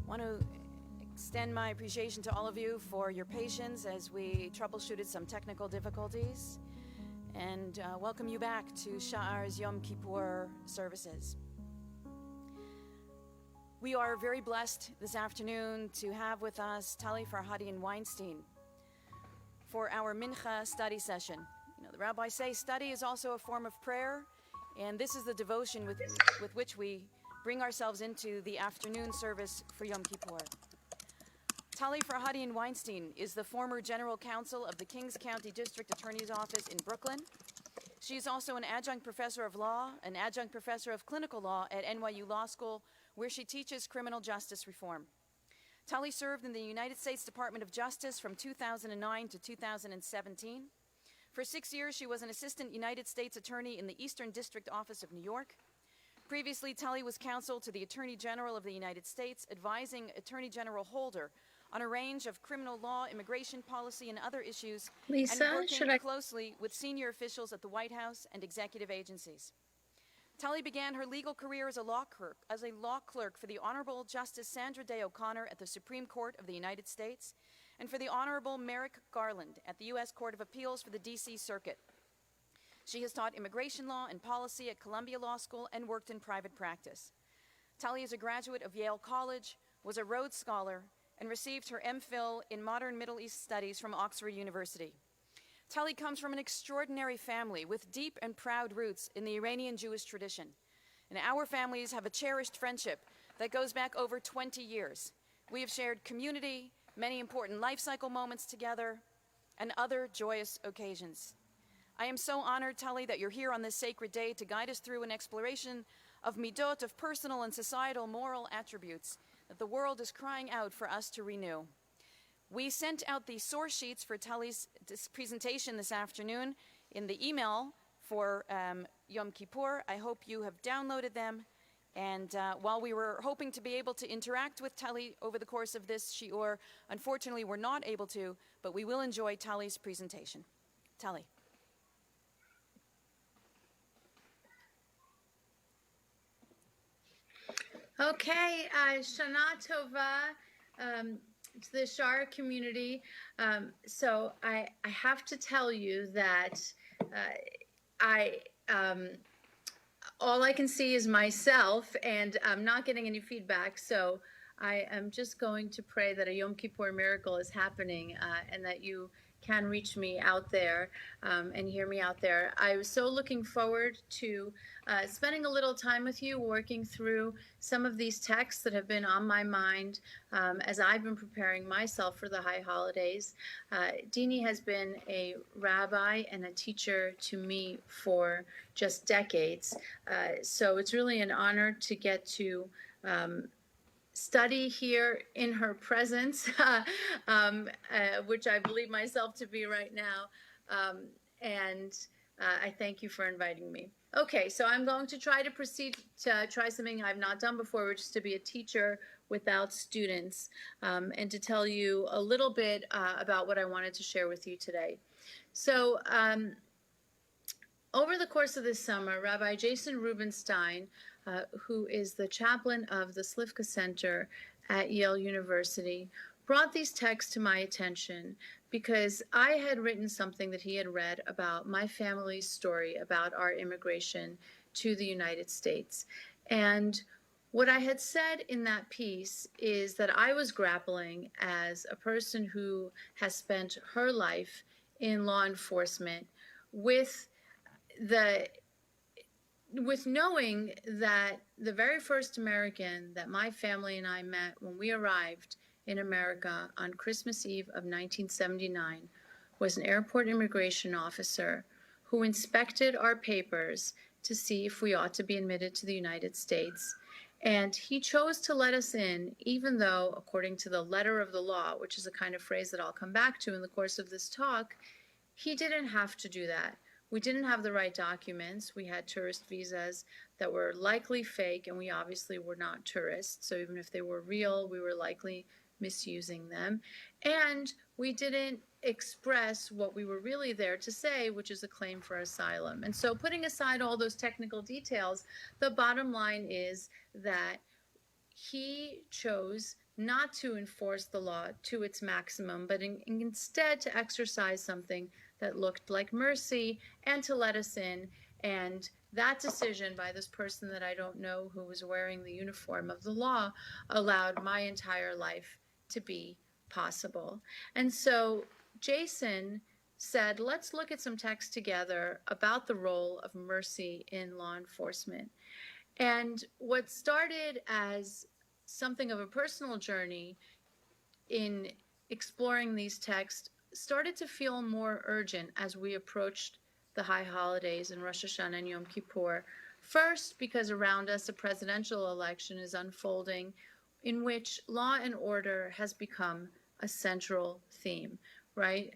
want to extend my appreciation to all of you for your patience as we troubleshooted some technical difficulties, and welcome you back to Sha'ar's Yom Kippur services. We are very blessed this afternoon to have with us Tali Farhadian Weinstein for our Mincha study session. You know, the rabbis say study is also a form of prayer, and this is the devotion with which we bring ourselves into the afternoon service for Yom Kippur. Tali Farhadian Weinstein is the former general counsel of the Kings County District Attorney's Office in Brooklyn. She is also an adjunct professor of law, an adjunct professor of clinical law at NYU Law School, where she teaches criminal justice reform. Tali served in the United States Department of Justice from 2009 to 2017. For 6 years, she was an assistant United States attorney in the Eastern District Office of New York. Previously, Tali was counsel to the Attorney General of the United States, advising Attorney General Holder on a range of criminal law, immigration policy, and other issues, Lisa, and working closely with senior officials at the White House and executive agencies. Tali began her legal career as a law clerk for the Honorable Justice Sandra Day O'Connor at the Supreme Court of the United States, and for the Honorable Merrick Garland at the U.S. Court of Appeals for the D.C. Circuit. She has taught immigration law and policy at Columbia Law School and worked in private practice. Tali is a graduate of Yale College, was a Rhodes Scholar, and received her MPhil in Modern Middle East Studies from Oxford University. Tali comes from an extraordinary family with deep and proud roots in the Iranian Jewish tradition. And our families have a cherished friendship that goes back over 20 years. We have shared community, many important life cycle moments together, and other joyous occasions. I am so honored, Tali, that you're here on this sacred day to guide us through an exploration of midot, of personal and societal moral attributes that the world is crying out for us to renew. We sent out the source sheets for Tali's presentation this afternoon in the email for Yom Kippur. I hope you have downloaded them. And while we were hoping to be able to interact with Tali over the course of this shiur, unfortunately we're not able to, but we will enjoy Tali's presentation. Tali. Okay, Shana Tova to the Shar community. So I have to tell you that all I can see is myself, and I'm not getting any feedback. So I am just going to pray that a Yom Kippur miracle is happening, and that you can reach me out there and hear me out there. I was so looking forward to spending a little time with you, working through some of these texts that have been on my mind as I've been preparing myself for the high holidays. Dini has been a rabbi and a teacher to me for just decades. So it's really an honor to get to study here in her presence, which I believe myself to be right now. And I thank you for inviting me. Okay, so I'm going to try to proceed to try something I've not done before, which is to be a teacher without students, and to tell you a little bit about what I wanted to share with you today. So over the course of this summer, Rabbi Jason Rubenstein, who is the chaplain of the Slivka Center at Yale University, brought these texts to my attention because I had written something that he had read about my family's story about our immigration to the United States. And what I had said in that piece is that I was grappling as a person who has spent her life in law enforcement with knowing that the very first American that my family and I met when we arrived in America on Christmas Eve of 1979 was an airport immigration officer who inspected our papers to see if we ought to be admitted to the United States. And he chose to let us in, even though, according to the letter of the law, which is a kind of phrase that I'll come back to in the course of this talk, he didn't have to do that. We didn't have the right documents. We had tourist visas that were likely fake, and we obviously were not tourists. So even if they were real, we were likely misusing them. And we didn't express what we were really there to say, which is a claim for asylum. And so putting aside all those technical details, the bottom line is that he chose not to enforce the law to its maximum, but instead to exercise something that looked like mercy and to let us in. And that decision by this person that I don't know who was wearing the uniform of the law allowed my entire life to be possible. And so Jason said, let's look at some text together about the role of mercy in law enforcement. And what started as something of a personal journey in exploring these texts started to feel more urgent as we approached the high holidays in Rosh Hashanah and Yom Kippur. First, because around us a presidential election is unfolding in which law and order has become a central theme, right?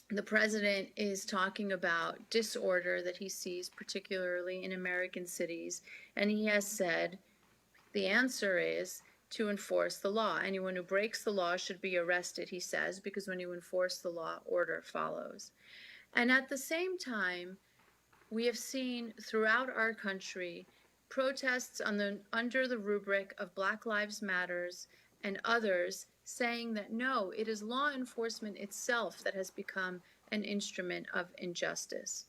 The president is talking about disorder that he sees, particularly in American cities, and he has said the answer is to enforce the law. Anyone who breaks the law should be arrested, he says, because when you enforce the law, order follows. And at the same time, we have seen throughout our country protests under the rubric of Black Lives Matters and others saying that no, it is law enforcement itself that has become an instrument of injustice.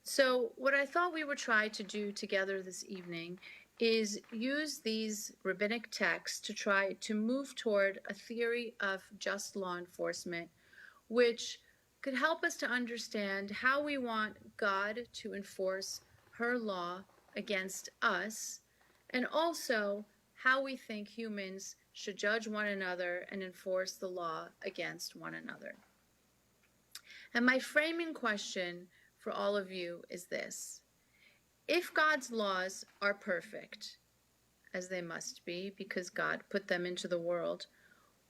So what I thought we would try to do together this evening is use these rabbinic texts to try to move toward a theory of just law enforcement, which could help us to understand how we want God to enforce her law against us, and also how we think humans should judge one another and enforce the law against one another. And my framing question for all of you is this: if God's laws are perfect, as they must be because God put them into the world,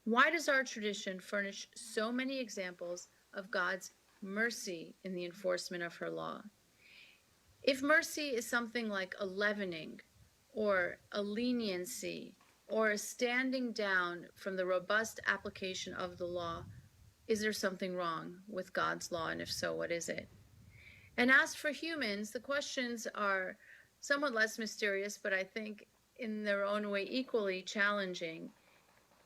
why does our tradition furnish so many examples of God's mercy in the enforcement of her law? If mercy is something like a leavening or a leniency or a standing down from the robust application of the law, is there something wrong with God's law? And if so, what is it? And as for humans, the questions are somewhat less mysterious, but I think in their own way equally challenging.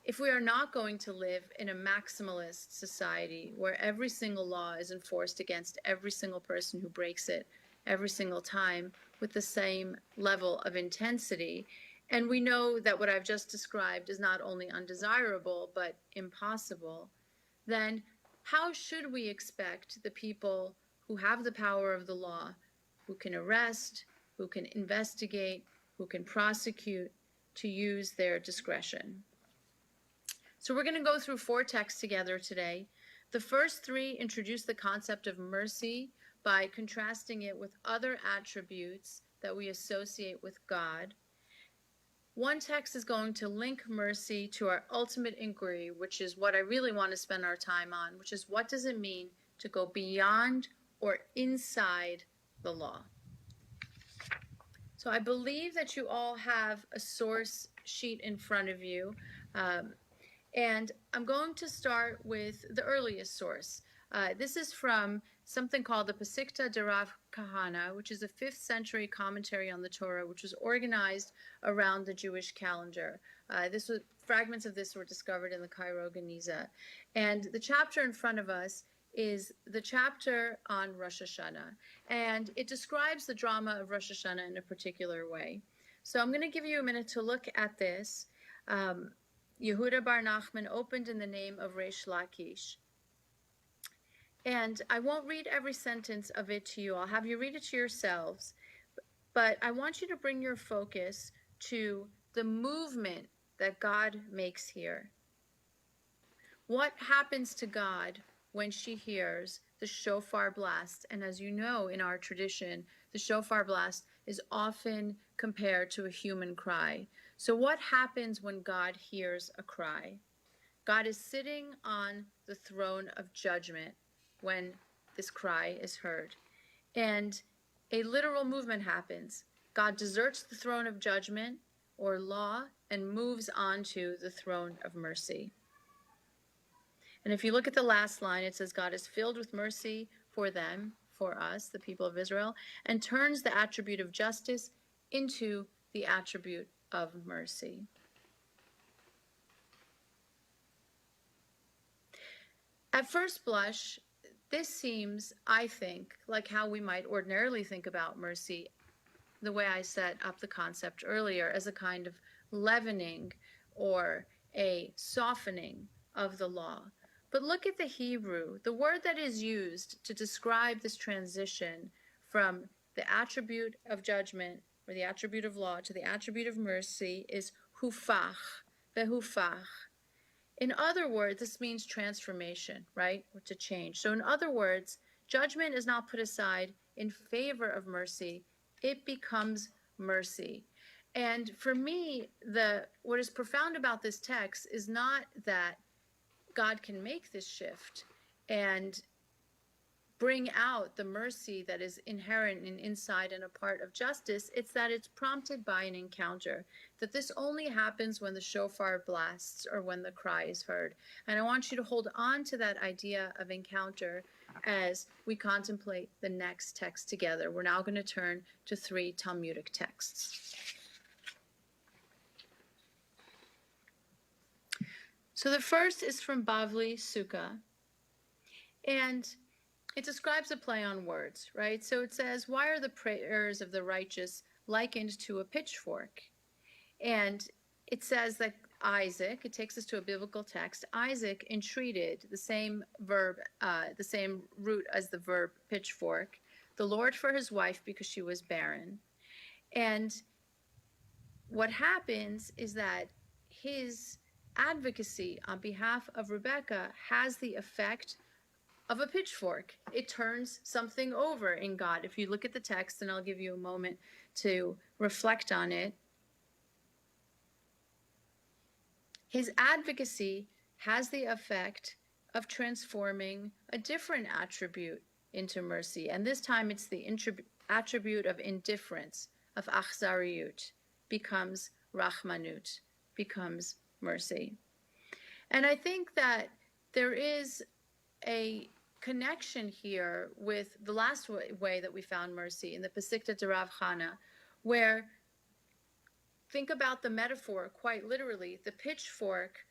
If we are not going to live in a maximalist society where every single law is enforced against every single person who breaks it every single time with the same level of intensity, and we know that what I've just described is not only undesirable but impossible, then how should we expect the people who have the power of the law, who can arrest, who can investigate, who can prosecute, to use their discretion? So we're going to go through 4 texts together today. The first 3 introduce the concept of mercy by contrasting it with other attributes that we associate with God. One text is going to link mercy to our ultimate inquiry, which is what I really want to spend our time on, which is what does it mean to go beyond or inside the law? So I believe that you all have a source sheet in front of you. And I'm going to start with the earliest source. This is from something called the Pesikta de Rav Kahana, which is a 5th century commentary on the Torah, which was organized around the Jewish calendar. Fragments of this were discovered in the Cairo Geniza. And the chapter in front of us is the chapter on Rosh Hashanah. And it describes the drama of Rosh Hashanah in a particular way. So I'm going to give you a minute to look at this. Yehuda bar Nachman opened in the name of Reish Lakish. And I won't read every sentence of it to you. I'll have you read it to yourselves. But I want you to bring your focus to the movement that God makes here. What happens to God when she hears the shofar blast? And as you know, in our tradition, the shofar blast is often compared to a human cry. So what happens when God hears a cry? God is sitting on the throne of judgment when this cry is heard. And a literal movement happens. God deserts the throne of judgment or law and moves onto the throne of mercy. And if you look at the last line, it says God is filled with mercy for them, for us, the people of Israel, and turns the attribute of justice into the attribute of mercy. At first blush, this seems, I think, like how we might ordinarily think about mercy, the way I set up the concept earlier, as a kind of leavening or a softening of the law. But look at the Hebrew. The word that is used to describe this transition from the attribute of judgment or the attribute of law to the attribute of mercy is hufach, behufach. In other words, this means transformation, right? Or to change. So in other words, judgment is not put aside in favor of mercy. It becomes mercy. And for me, what is profound about this text is not that God can make this shift and bring out the mercy that is inherent and inside and a part of justice. It's that it's prompted by an encounter, that this only happens when the shofar blasts or when the cry is heard. And I want you to hold on to that idea of encounter as we contemplate the next text together. We're now going to turn to 3 Talmudic texts. So the first is from Bavli Sukkah, and it describes a play on words, right? So it says, why are the prayers of the righteous likened to a pitchfork? And it says that Isaac, it takes us to a biblical text, Isaac entreated the same verb, the same root as the verb pitchfork, the Lord for his wife because she was barren. And what happens is that his advocacy on behalf of Rebekah has the effect of a pitchfork. It turns something over in God. If you look at the text, and I'll give you a moment to reflect on it, his advocacy has the effect of transforming a different attribute into mercy. And this time it's the attribute of indifference, of achzariut, becomes rachmanut, becomes mercy. And I think that there is a connection here with the last way that we found mercy in the Pesikta de Rav Chana, where, think about the metaphor quite literally, the pitchfork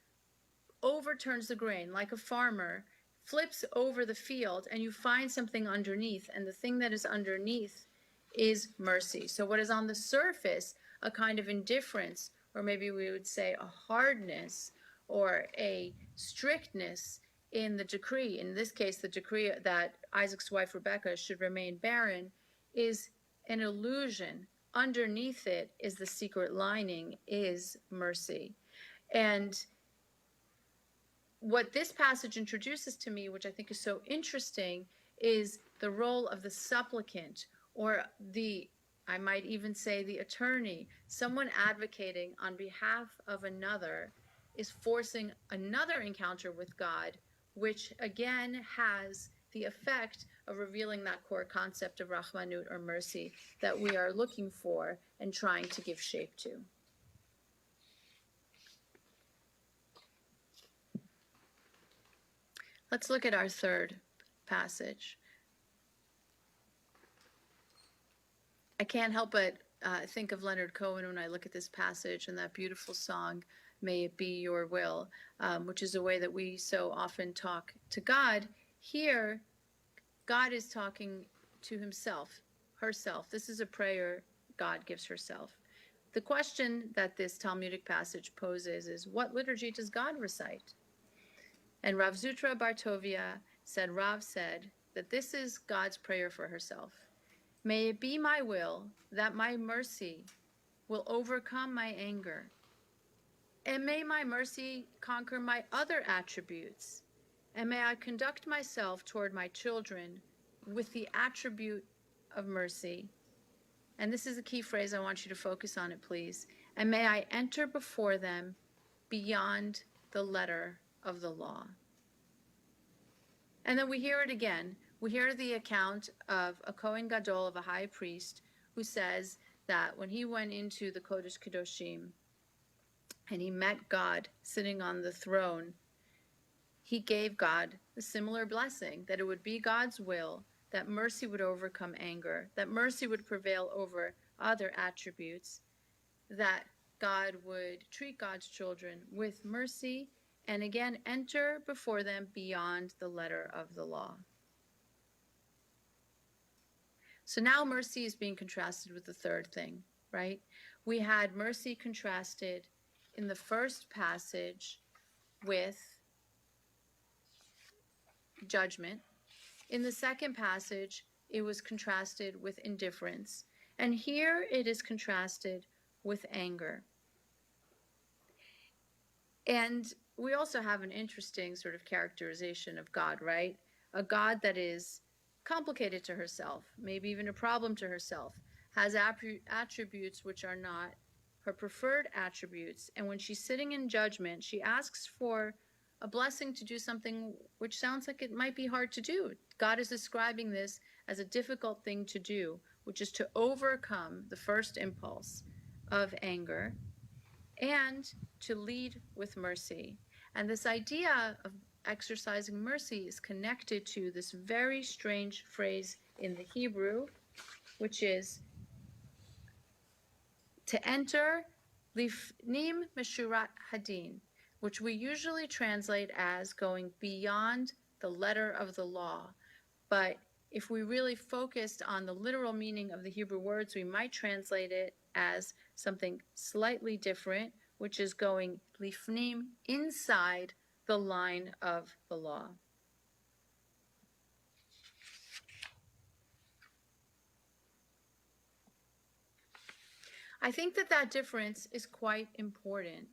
overturns the grain like a farmer, flips over the field, and you find something underneath, and the thing that is underneath is mercy. So what is on the surface, a kind of indifference, or maybe we would say a hardness or a strictness in the decree, in this case the decree that Isaac's wife Rebekah should remain barren, is an illusion. Underneath it is the secret lining, is mercy. And what this passage introduces to me, which I think is so interesting, is the role of the supplicant, or I might even say the attorney. Someone advocating on behalf of another is forcing another encounter with God, which again has the effect of revealing that core concept of rachmanut, or mercy, that we are looking for and trying to give shape to. Let's look at our third passage. I can't help but think of Leonard Cohen when I look at this passage and that beautiful song, May It Be Your Will, which is a way that we so often talk to God. Here, God is talking to himself, herself. This is a prayer God gives herself. The question that this Talmudic passage poses is, what liturgy does God recite? And Rav Zutra Bartovia said, Rav said that this is God's prayer for herself. May it be my will that my mercy will overcome my anger. And may my mercy conquer my other attributes. And may I conduct myself toward my children with the attribute of mercy. And this is a key phrase. I want you to focus on it, please. And may I enter before them beyond the letter of the law. And then we hear it again. We hear the account of a Kohen Gadol, of a high priest, who says that when he went into the Kodesh Kedoshim and he met God sitting on the throne, he gave God a similar blessing, that it would be God's will that mercy would overcome anger, that mercy would prevail over other attributes, that God would treat God's children with mercy and again enter before them beyond the letter of the law. So now mercy is being contrasted with the third thing, right? We had mercy contrasted in the first passage with judgment. In the second passage, it was contrasted with indifference. And here it is contrasted with anger. And we also have an interesting sort of characterization of God, right? A God that is complicated to herself, maybe even a problem to herself, has attributes which are not her preferred attributes. And when she's sitting in judgment, she asks for a blessing to do something which sounds like it might be hard to do. God is describing this as a difficult thing to do, which is to overcome the first impulse of anger and to lead with mercy. And this idea of exercising mercy is connected to this very strange phrase in the Hebrew, which is to enter lifnim meshurat hadin, which we usually translate as going beyond the letter of the law. But if we really focused on the literal meaning of the Hebrew words, we might translate it as something slightly different, which is going lifnim, inside the line of the law. I think that difference is quite important.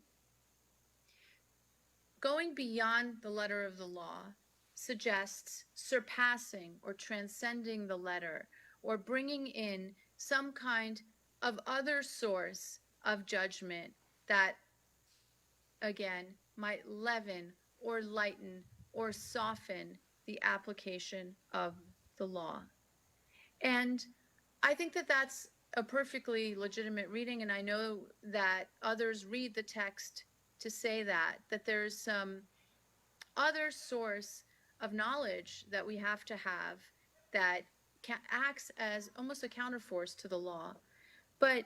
Going beyond the letter of the law suggests surpassing or transcending the letter, or bringing in some kind of other source of judgment that, again, might leaven or lighten or soften the application of the law. And I think that's a perfectly legitimate reading, and I know that others read the text to say that there's some other source of knowledge that we have to have that acts as almost a counterforce to the law. But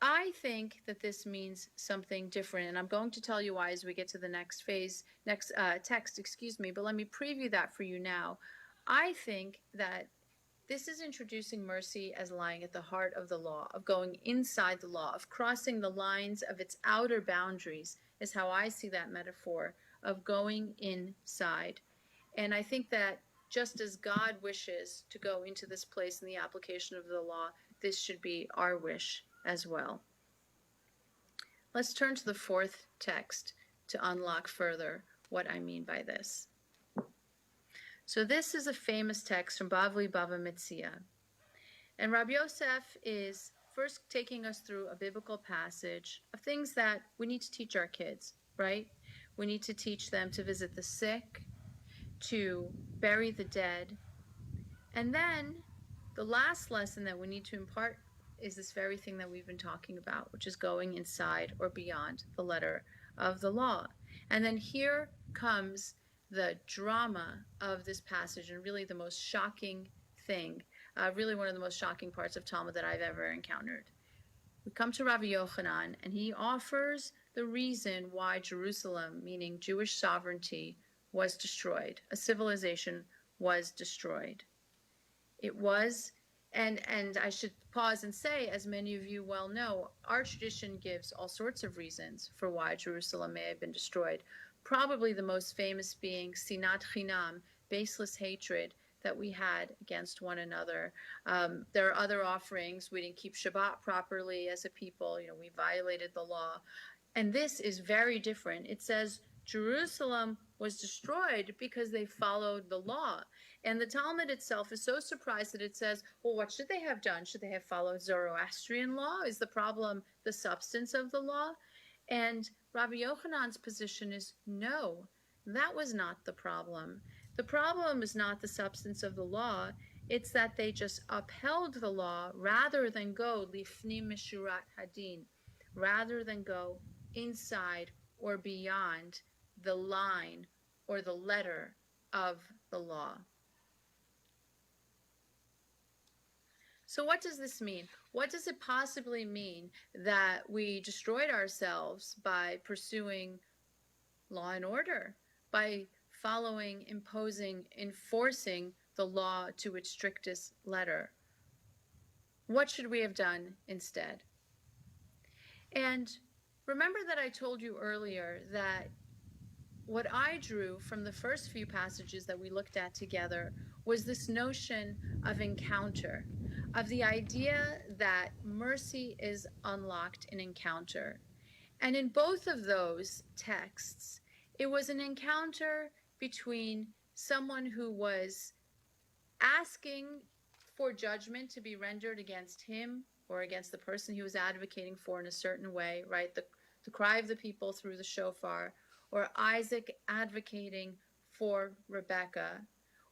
I think that this means something different, and I'm going to tell you why as we get to the next text, but let me preview that for you now. I think that this is introducing mercy as lying at the heart of the law, of going inside the law, of crossing the lines of its outer boundaries, is how I see that metaphor, of going inside. And I think that just as God wishes to go into this place in the application of the law, this should be our wish as well. Let's turn to the fourth text to unlock further what I mean by this. So this is a famous text from Bavli Bava Metzia. And Rabbi Yosef is first taking us through a biblical passage of things that we need to teach our kids, right? We need to teach them to visit the sick, to bury the dead. And then the last lesson that we need to impart is this very thing that we've been talking about, which is going inside or beyond the letter of the law. And then here comes the drama of this passage, and really the most shocking thing, really one of the most shocking parts of Talmud that I've ever encountered. We come to Rabbi Yochanan, and he offers the reason why Jerusalem, meaning Jewish sovereignty, was destroyed. A civilization was destroyed. It was, and I should pause and say, as many of you well know, our tradition gives all sorts of reasons for why Jerusalem may have been destroyed. Probably the most famous being sinat chinam, baseless hatred that we had against one another. There are other offerings. We didn't keep Shabbat properly as a people. We violated the law. And this is very different. It says Jerusalem was destroyed because they followed the law. And the Talmud itself is so surprised that it says, well, what should they have done? Should they have followed Zoroastrian law? Is the problem the substance of the law? And Rabbi Yochanan's position is no, that was not the problem. The problem is not the substance of the law. It's that they just upheld the law rather than go lifnim meshurat hadin, rather than go inside or beyond the line or the letter of the law. So what does this mean? What does it possibly mean that we destroyed ourselves by pursuing law and order, by following, imposing, enforcing the law to its strictest letter? What should we have done instead? And remember that I told you earlier that what I drew from the first few passages that we looked at together was this notion of encounter, of the idea that mercy is unlocked in encounter. And in both of those texts, it was an encounter between someone who was asking for judgment to be rendered against him or against the person he was advocating for in a certain way, right? The cry of the people through the shofar, or Isaac advocating for Rebekah,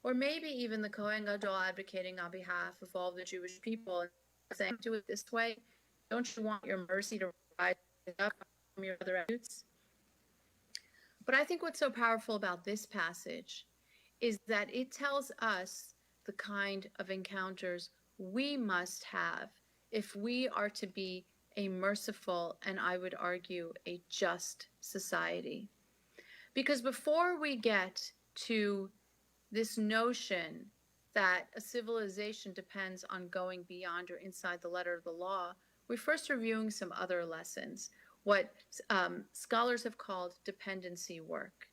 or maybe even the Kohen Gadol advocating on behalf of all the Jewish people and saying, do it this way. Don't you want your mercy to rise up from your other attributes? But I think what's so powerful about this passage is that it tells us the kind of encounters we must have if we are to be a merciful and, I would argue, a just society. Because before we get to this notion that a civilization depends on going beyond or inside the letter of the law, we're first reviewing some other lessons, what scholars have called dependency work,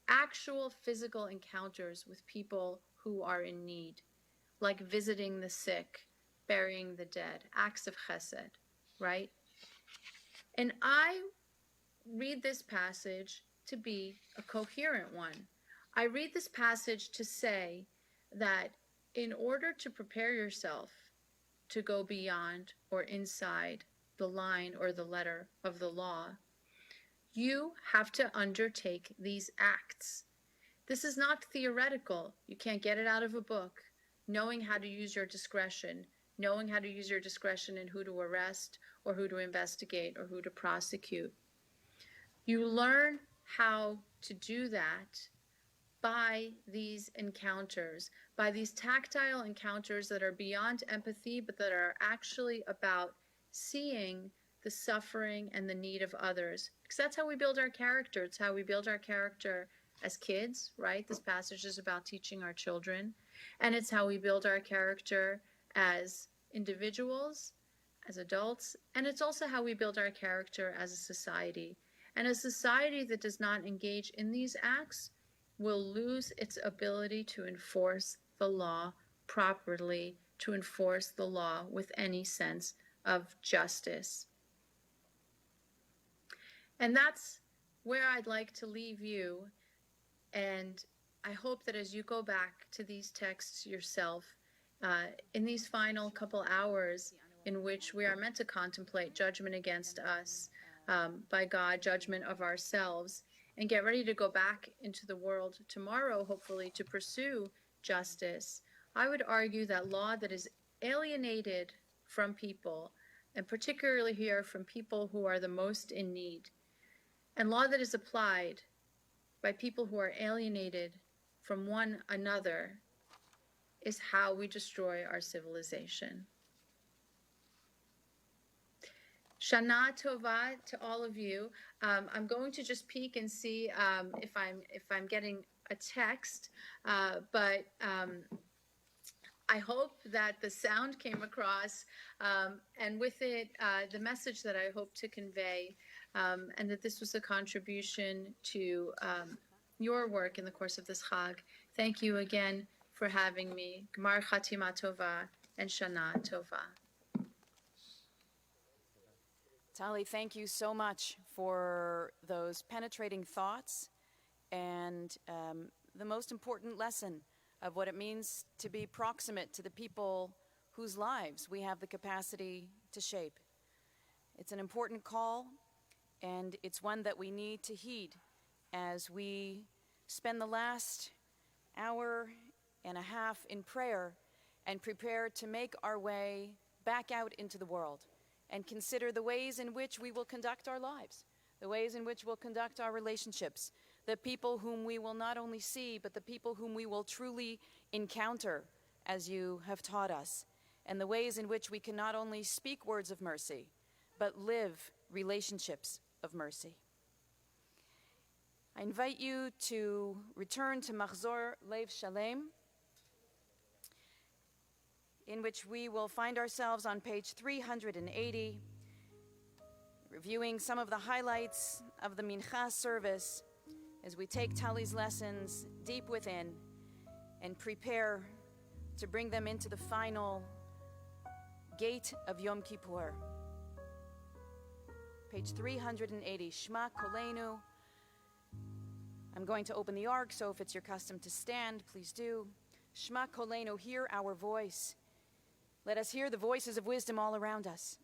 actual physical encounters with people who are in need, like visiting the sick, burying the dead, acts of chesed, right? And I read this passage to be a coherent one. I read this passage to say that in order to prepare yourself to go beyond or inside the line or the letter of the law, you have to undertake these acts. This is not theoretical. You can't get it out of a book. Knowing how to use your discretion, knowing how to use your discretion in who to arrest or who to investigate or who to prosecute. You learn how to do that by these encounters, by these tactile encounters that are beyond empathy, but that are actually about seeing the suffering and the need of others. Because that's how we build our character. It's how we build our character as kids, right? This passage is about teaching our children. And it's how we build our character as individuals, as adults. And it's also how we build our character as a society. And a society that does not engage in these acts will lose its ability to enforce the law properly, to enforce the law with any sense of justice. And that's where I'd like to leave you. And I hope that as you go back to these texts yourself, in these final couple hours in which we are meant to contemplate judgment against us by God, judgment of ourselves, and get ready to go back into the world tomorrow, hopefully, to pursue justice, I would argue that law that is alienated from people, and particularly here from people who are the most in need, and law that is applied by people who are alienated from one another, is how we destroy our civilization. Shana Tova to all of you. I'm going to just peek and see if I'm getting a text, but I hope that the sound came across, and with it, the message that I hope to convey, and that this was a contribution to your work in the course of this Chag. Thank you again for having me. Gmar Chatima Tova and Shana Tova. Tali, thank you so much for those penetrating thoughts and the most important lesson of what it means to be proximate to the people whose lives we have the capacity to shape. It's an important call, and it's one that we need to heed as we spend the last hour and a half in prayer and prepare to make our way back out into the world and consider the ways in which we will conduct our lives, the ways in which we'll conduct our relationships, the people whom we will not only see, but the people whom we will truly encounter, as you have taught us. and the ways in which we can not only speak words of mercy, but live relationships of mercy. I invite you to return to Machzor Lev Shalem, in which we will find ourselves on page 380, reviewing some of the highlights of the Mincha service as we take Tali's lessons deep within and prepare to bring them into the final gate of Yom Kippur. Page 380, Shema Kolenu. I'm going to open the ark, so if it's your custom to stand, please do. Shema Kolenu, hear our voice. Let us hear the voices of wisdom all around us,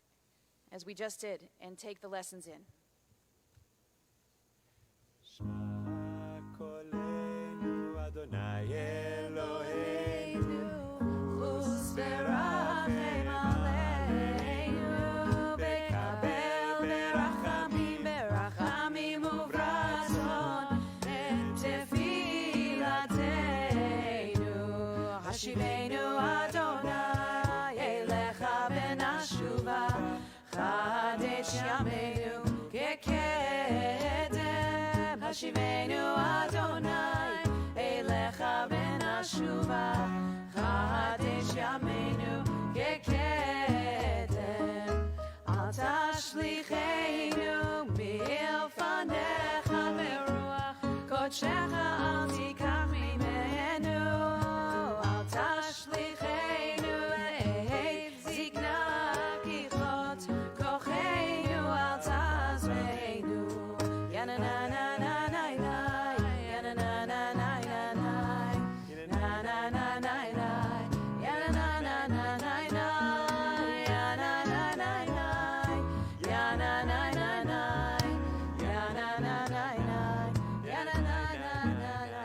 as we just did, and take the lessons in. Shema kolenu Adonai Eloheinu, chus v'rachem aleinu, v'kabel berachamim uvratzon, et tefilateinu, hashivenu Adonai elecha v'nashuva, chadesh yameinu kekedem, hashivenu Adonai elecha v'nashuva, chadesh yameinu kekedem, al tashlicheinu milfanecha beruach kodshecha al tikach mimenu, al tashlicheinu le'eit zikna kichot kocheinu al tazreinu, ya-na-na-na-na-na-na, ya-na-na-na-na-na-na, ya-na-na-na-na-na, ya-na-na-na-na-na, ya-na-na-na-na-na, ya-na-na-na-na, ya-na-na-na-na, ya-na-na-na-na-na.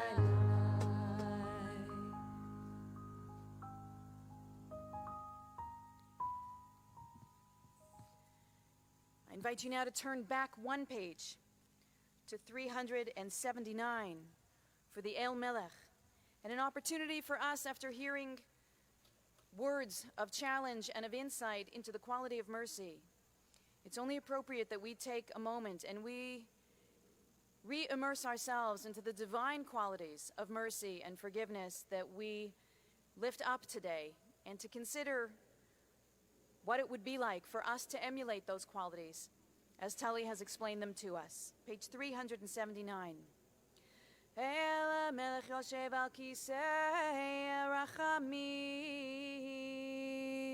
I invite you now to turn back one page to 379 for the El Melech, and an opportunity for us, after hearing words of challenge and of insight into the quality of mercy, it's only appropriate that we take a moment and we re-immerse ourselves into the divine qualities of mercy and forgiveness that we lift up today, and to consider what it would be like for us to emulate those qualities, as Tali has explained them to us. Page 379. El Melech Yoshev al Kisei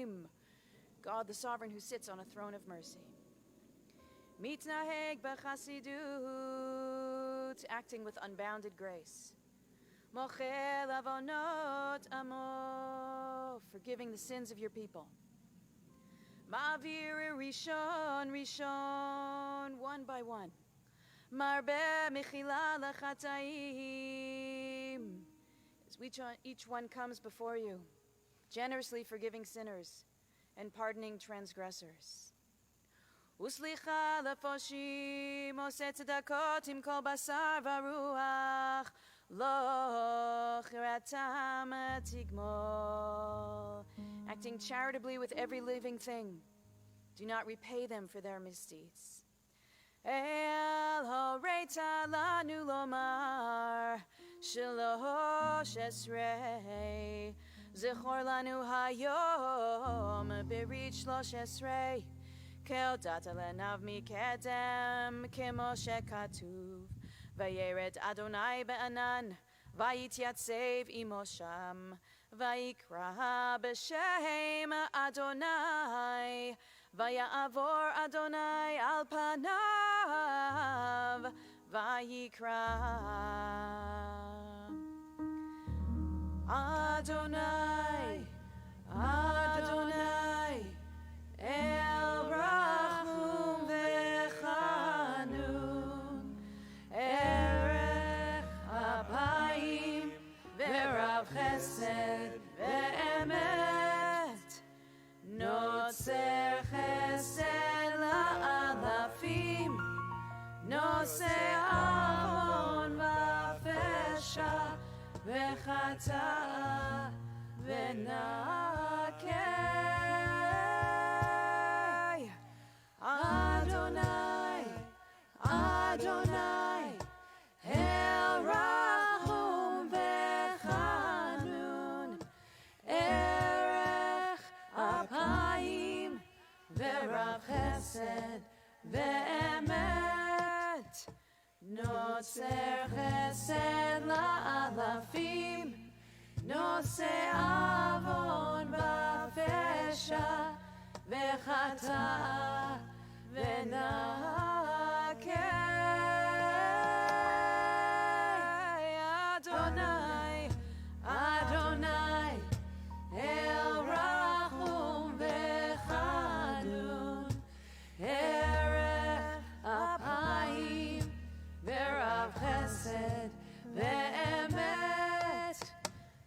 Rachamim. God the Sovereign, who sits on a throne of mercy. Mitnaheg b'chasidut, acting with unbounded grace. Mochel avonot amo, forgiving the sins of your people. Ma'avir rishon, one by one. Marbe mechila l'chataim, as each one comes before you, generously forgiving sinners and pardoning transgressors. Uslicha lefoshim, oseh tzedakot im kol basar varuach, lo chiratam tigmol, acting charitably with every living thing. Do not repay them for their misdeeds. El horeita lanu lomar, shalosh esrei, zechor lanu hayom, berich shlosh esrei, keodata lenav mikedem, kemoshe katuv, vayered Adonai be'anan, vayityatzeiv imosham, vayikra b'shem Adonai, vayavor Adonai al panav, vayikra Adonai, Adonai, el rachum v'chanun, erech apayim v'rav chesed ve'emet, notzer chesed la'alafim, noseh avon v'fesha v'chata v'nakeh. עוצר חסד לאלפים, נושא עוון בפשע, וחטא ונקה. אדוני, אדוני, אל רחום וחנון, ארך אפיים ורב חסד ואמת,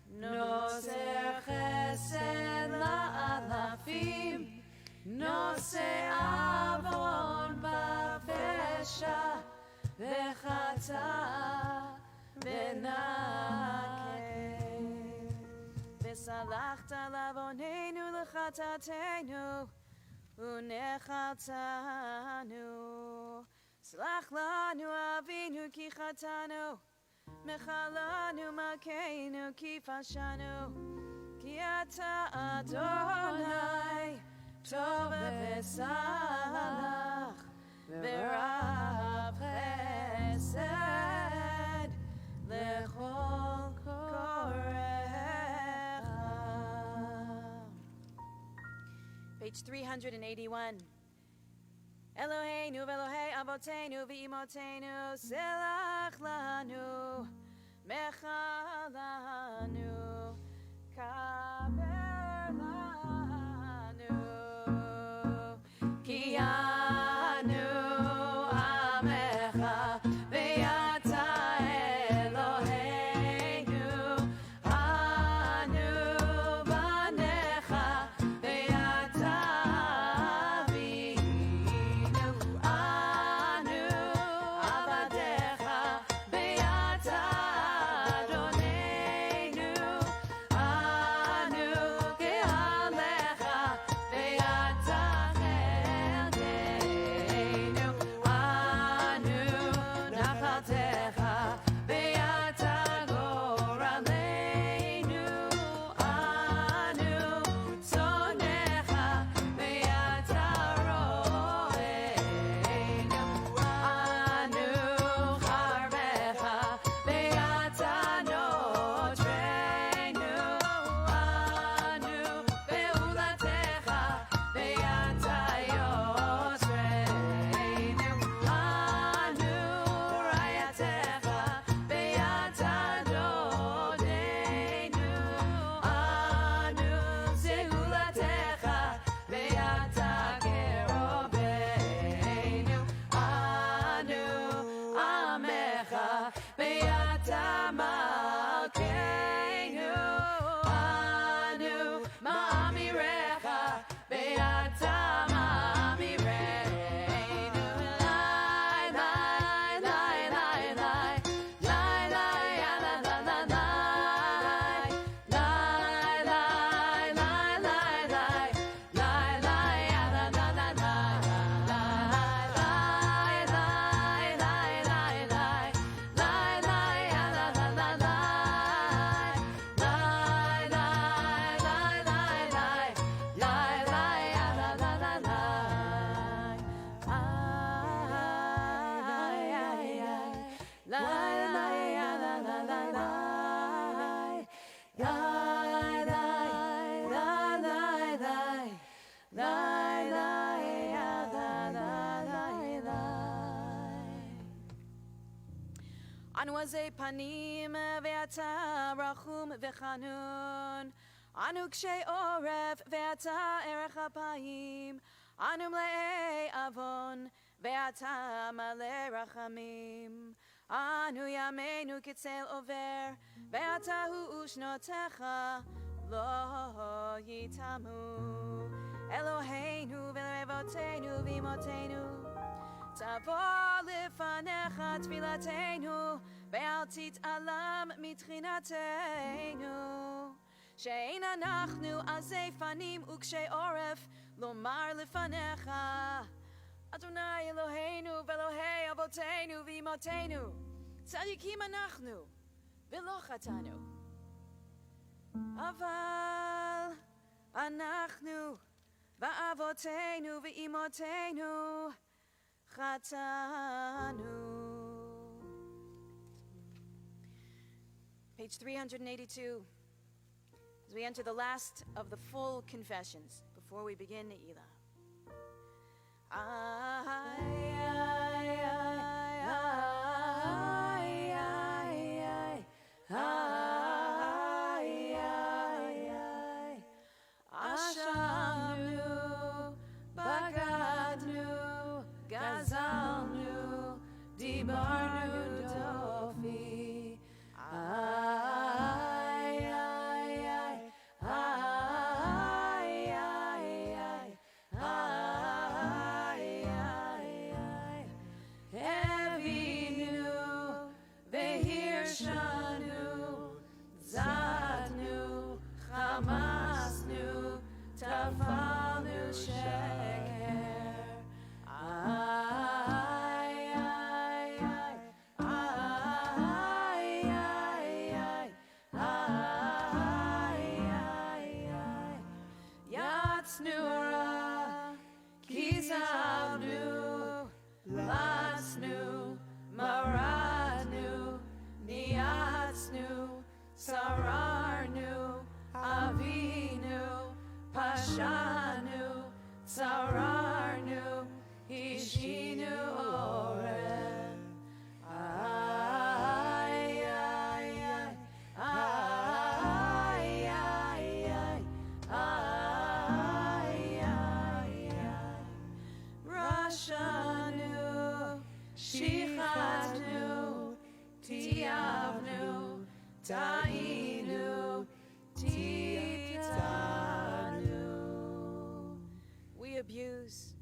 נושא חסד לאלפים, נושא עוון בפשע, וחטא ונקה. וסלחת לעווננו לחטאתנו, ונחלתנו. סלח לנו אבינו כי חטאנו, מחלנו מכנו כי פשענו, כי אתה אדוני טוב וסלח ורב חסד לכל קוראיך. Page 381. Eloheinu ve'Elohei avotenu ve'imotenu, selach lanu, mechalanu, kaber lanu, ki anu amecha ve'ata Eloheinu, anu banecha ve'ata avinu, anu avadecha ve'ata Adonenu, anu ke'alecha ve'ata chelkeinu, anu nachaltecha ve'ata goraleinu, anu tzonecha ve'ata ro'einu, anu charmecha ve'ata notreinu, anu be'ulatecha ve'ata yosreinu, anu rayatecha ve'ata dodenu, anu zeulatecha ve'ata kerobeinu, anu amecha ve'ata malkeinu, anu ma'amirecha ve'ata ma'amireinu. Lai, lai, lai, lai, lai, lai, lai, ya, la, la, la, lai. Lai, lai, lai, lai, lai, lai, lai, ya, la, la, la, lai. Lai, lai, lai, lai, lai, lai, lai, lai, ya, la, la, la, lai. Lai, lai, lai, lai, lai, lai, lai, ya, la, la, la, lai. Ay, ay, ay. Lai, lai, ya, la, la, la, lai. Lai, lai, lai, lai, lai, lai, lai, ya, la, la, lai, lai. אנו עזי פנים ואתה רחום וחנון, אנו קשי עורף ואתה ערך אפיים, אנו מלאי עוון ואתה מלא רחמים, אנו ימינו כצל עובר ואתה הוא שנותיך לא יתמו. אלוהינו ולאבותינו ואמותינו, תבוא לפניך תפילתנו, ואל תתעלם מתחינתנו. שאין אנחנו עזי פנים וקשי עורף, לומר לפניך, אדוני אלוהינו ואלוהי אבותינו ואמותינו, צדיקים אנחנו ולא חטאנו. אבל אנחנו ואבותינו ואמותינו חטאנו. Page 382. As we enter the last of the full confessions before we begin Neilah. Ashamnu, Bagadnu, Gazalnu, Dibarnu Dofi. Evinu, Vehirshanu, Zadnu, Hamasnu, Tafalnu Sheker. Yatsnura, Kizavnu, Latsnu, Maradnu, Niatsnu, Sararnu, Avinu, Pashanu, Sararnu, Ishinu Oren. Rashanu, Shichatnu, Tiavnu, Tainu, Titanu. We abuse,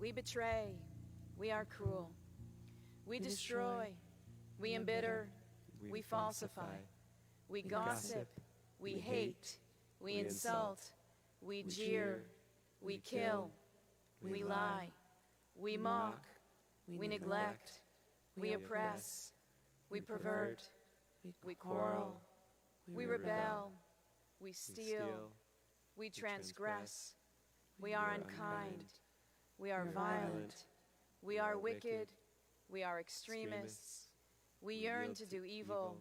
we betray, we are cruel. We destroy, we embitter, we falsify. We gossip, we hate, we insult, we jeer, we kill, we lie, we mock, we neglect, we oppress, we pervert, we quarrel, we rebel, we steal, we transgress, we are unkind, we are violent, we are wicked, we are extremists, we yearn to do evil,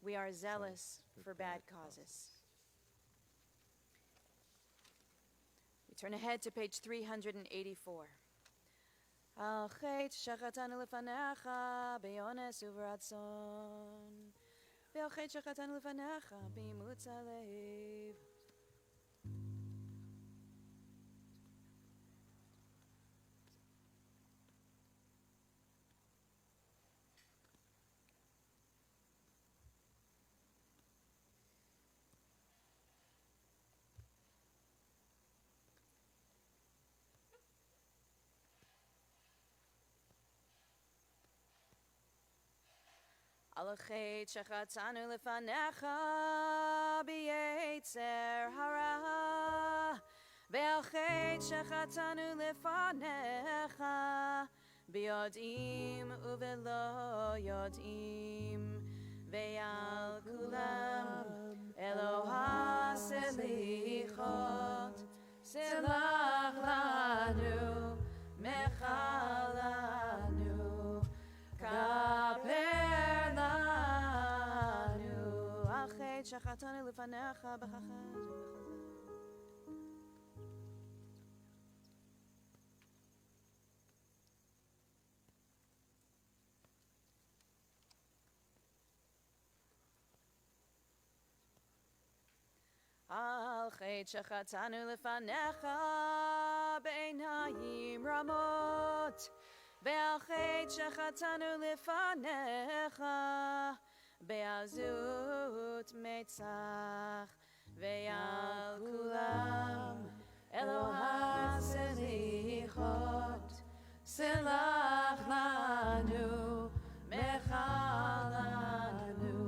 we are zealous for bad causes. We turn ahead to page 384. Al chet shachatanu lefanecha beyones uvratzon, ve'al chet shachatanu lefanecha b'imutz halev. Al chet shachatanu lefanecha b'yetzer hara, ve'al chet shachatanu lefanecha b'yodim uve'lo yodim, ve'al kulam Eloha selichot, selach lanu, mechal lanu, kaper lanu. Al chet shachatanu lefanecha b'chachaz ובחזק. Al chet shachatanu lefanecha b'einayim ramot, ve'al chet shachatanu lefanecha be'azut metzach, ve'al kulam Eloha selichot, selach lanu, mechal lanu,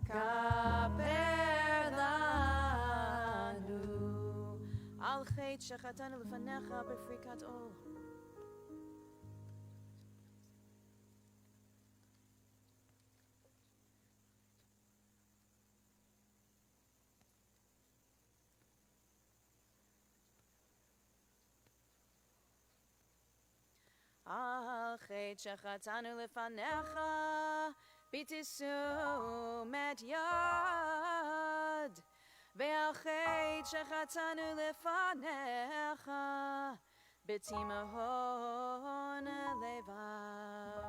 kaper lanu. Al chet shachatanu lefanecha b'frikat ol. Al chet shachatanu lefanecha ביתיסו מת יד, והחטא שחטאנו לפניך, בתימהון לבב,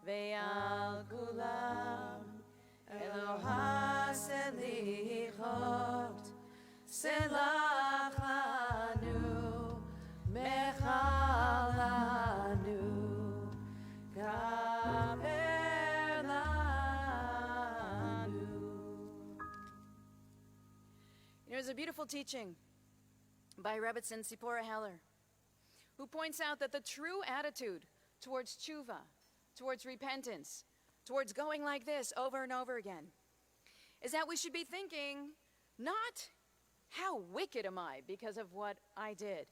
ועל כולם אלוה סליחות, סלח לנו, מחל לנו, כפר לנו. There's a beautiful teaching by Rebbetzin Sipora Heller, who points out that the true attitude towards tshuva, towards repentance, towards going like this over and over again, is that we should be thinking not, how wicked am I because of what I did?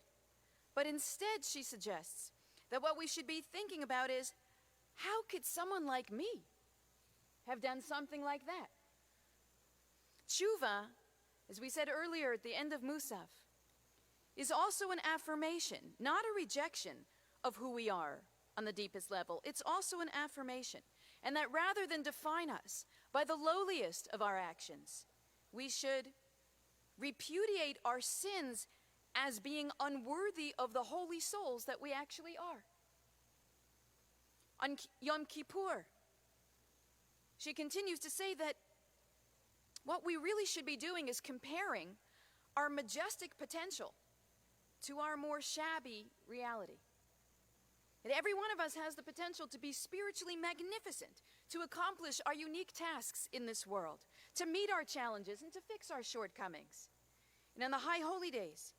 But instead, she suggests that what we should be thinking about is, how could someone like me have done something like that? Tshuva, as we said earlier at the end of Musaf, is also an affirmation, not a rejection of who we are on the deepest level. It's also an affirmation. And that rather than define us by the lowliest of our actions, we should repudiate our sins as being unworthy of the holy souls that we actually are. On Yom Kippur, she continues to say that what we really should be doing is comparing our majestic potential to our more shabby reality. That every one of us has the potential to be spiritually magnificent, to accomplish our unique tasks in this world, to meet our challenges and to fix our shortcomings. And on the high holy days,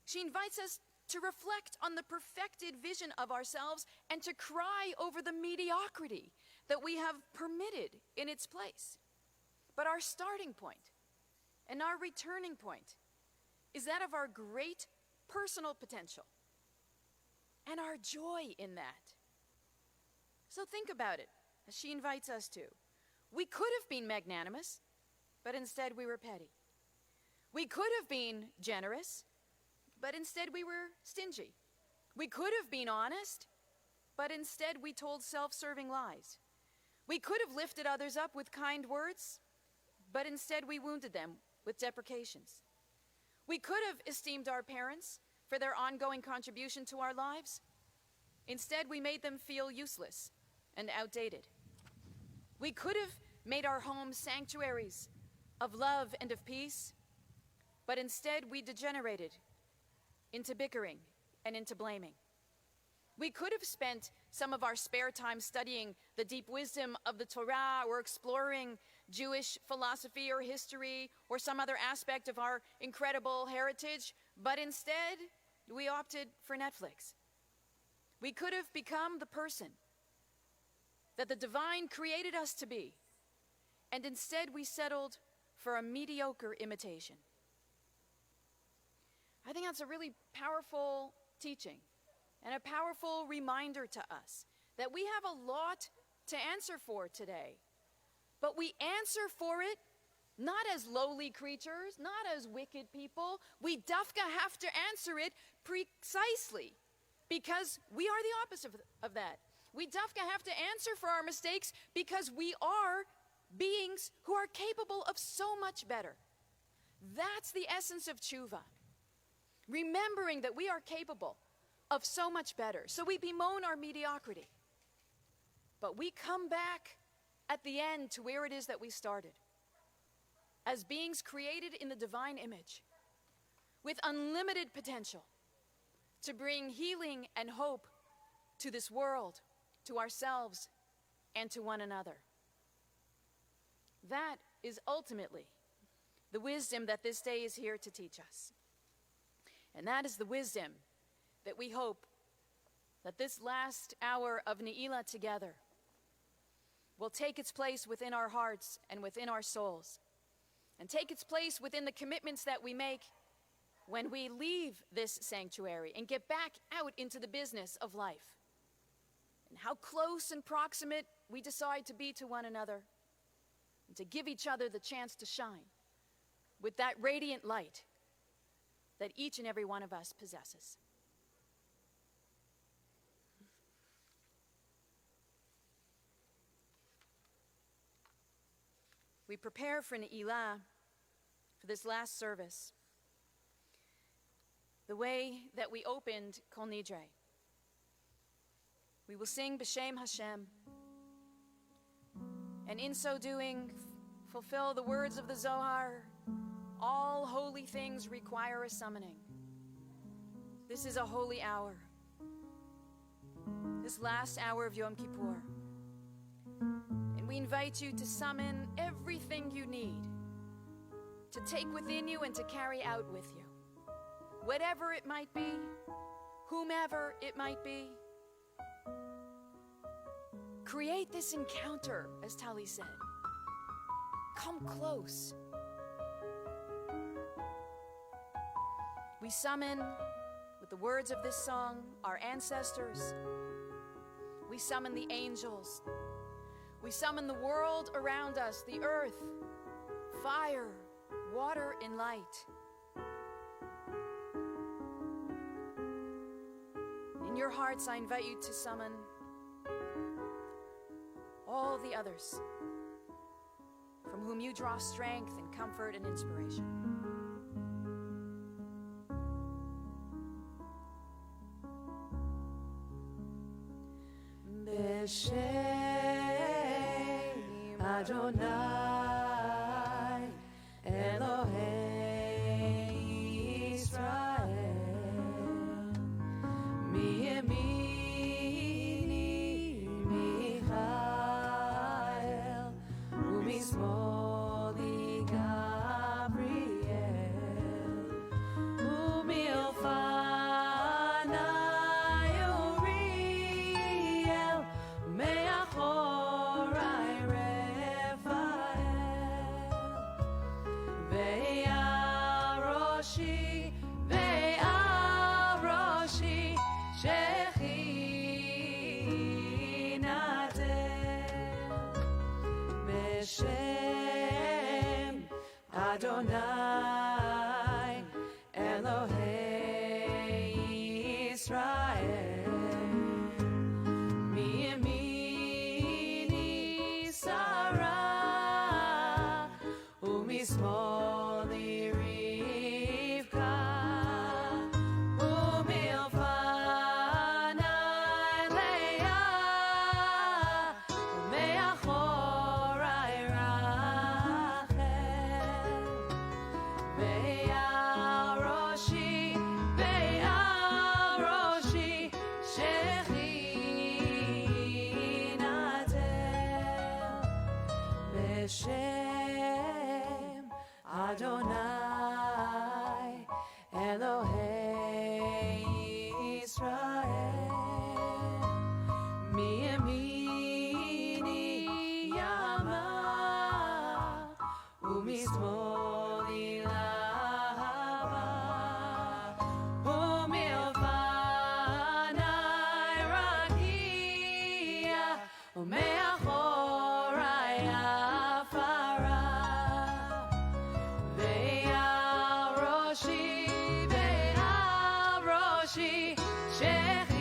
she invites us to reflect on the perfected vision of ourselves and to cry over the mediocrity that we have permitted in its place. But our starting point and our returning point is that of our great personal potential and our joy in that. So think about it, as she invites us to. We could have been magnanimous, but instead we were petty. We could have been generous, but instead we were stingy. We could have been honest, but instead we told self-serving lies. We could have lifted others up with kind words, but instead we wounded them with deprecations. We could have esteemed our parents for their ongoing contribution to our lives. Instead, we made them feel useless and outdated. We could have made our homes sanctuaries of love and of peace, but instead we degenerated into bickering and into blaming. We could have spent some of our spare time studying the deep wisdom of the Torah or exploring Jewish philosophy or history or some other aspect of our incredible heritage, but instead we opted for Netflix. We could have become the person that the divine created us to be, and instead we settled for a mediocre imitation. I think that's a really powerful teaching and a powerful reminder to us that we have a lot to answer for today. But we answer for it not as lowly creatures, not as wicked people. We dafka have to answer it precisely because we are the opposite of that. We dafka have to answer for our mistakes because we are beings who are capable of so much better. That's the essence of tshuva. Remembering that we are capable of so much better. So we bemoan our mediocrity. But we come back at the end to where it is that we started. As beings created in the divine image, with unlimited potential to bring healing and hope to this world, to ourselves, and to one another. That is ultimately the wisdom that this day is here to teach us. And that is the wisdom that we hope that this last hour of Neilah together will take its place within our hearts and within our souls, and take its place within the commitments that we make when we leave this sanctuary and get back out into the business of life, and how close and proximate we decide to be to one another, and to give each other the chance to shine with that radiant light that each and every one of us possesses. we prepare for Neilah, for this last service, the way that we opened Kol Nidre. We will sing B'Shem Hashem, and in so doing, fulfill the words of the Zohar, all holy things require a summoning. This is a holy hour, this last hour of Yom Kippur. And we invite you to summon everything you need to take within you and to carry out with you. Whatever it might be, whomever it might be. Create this encounter, as Tali said. Come close. We summon, with the words of this song, our ancestors. We summon the angels. We summon the world around us, the earth, fire, water, and light. In your hearts, I invite you to summon all the others from whom you draw strength and comfort and inspiration. B'Shem Adonai Elohei Israel Miyemini Michael Umismoli Gabriel Umilfanai Uriel Meachorai Raphael Ve'al Roshi Shechinatel B'Shem Adonai Elohei Israel Miyemini Sarah Umismoli Rivka Umilfanai Leah Umeachorai Rachel Ve'al Roshi Shechinatel B'Shem Adonai Elohei Israel Miyemini Yama Umismoli Lava Umilfanai Rakia Umeachorai Afara Ve'al Roshi Shechina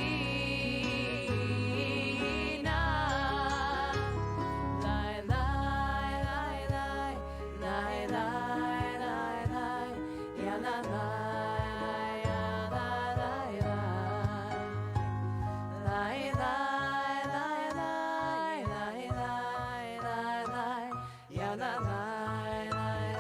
Lai lai lai lai lai lai lai lai ya la lai ya la lai lai lai lai lai lai lai lai ya la lai lai lai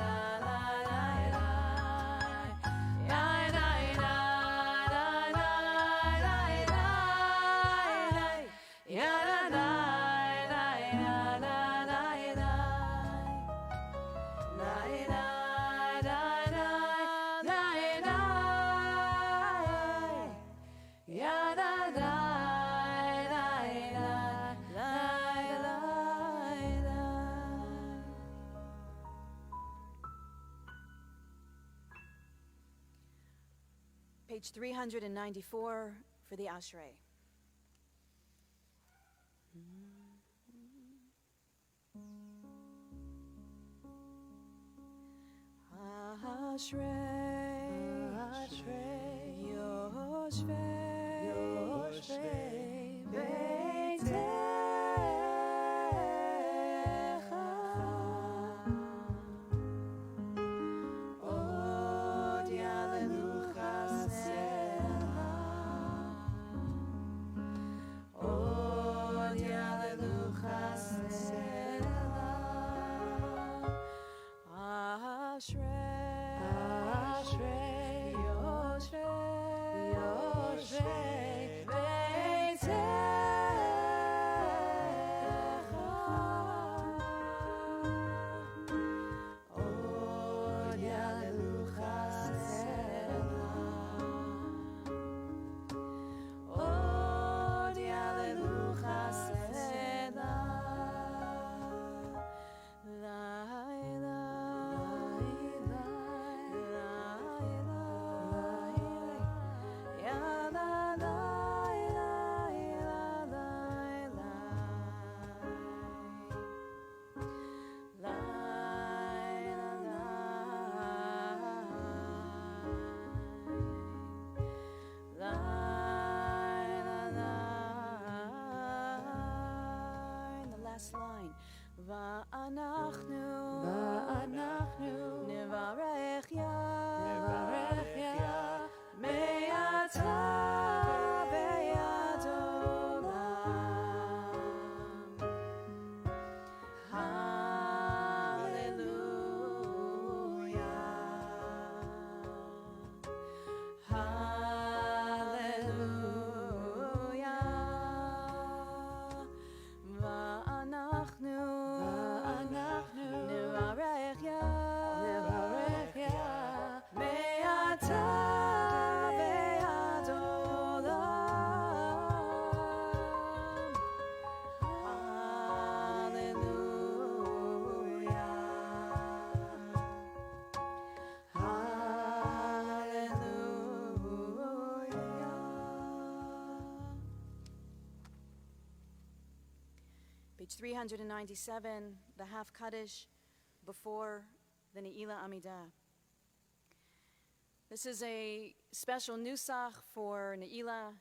Page 394 for the Ashrei. Ashrei, Yoshvei, Beitecha, last line. Va'anachnu nevarech ya me'ata ve'ad olam. Hallelujah. Hallelujah. Va'anachnu nevarech ya me'ata ve'ad olam. Page 397, the half Kaddish before the Neilah Amidah. This is a special nusach for Neilah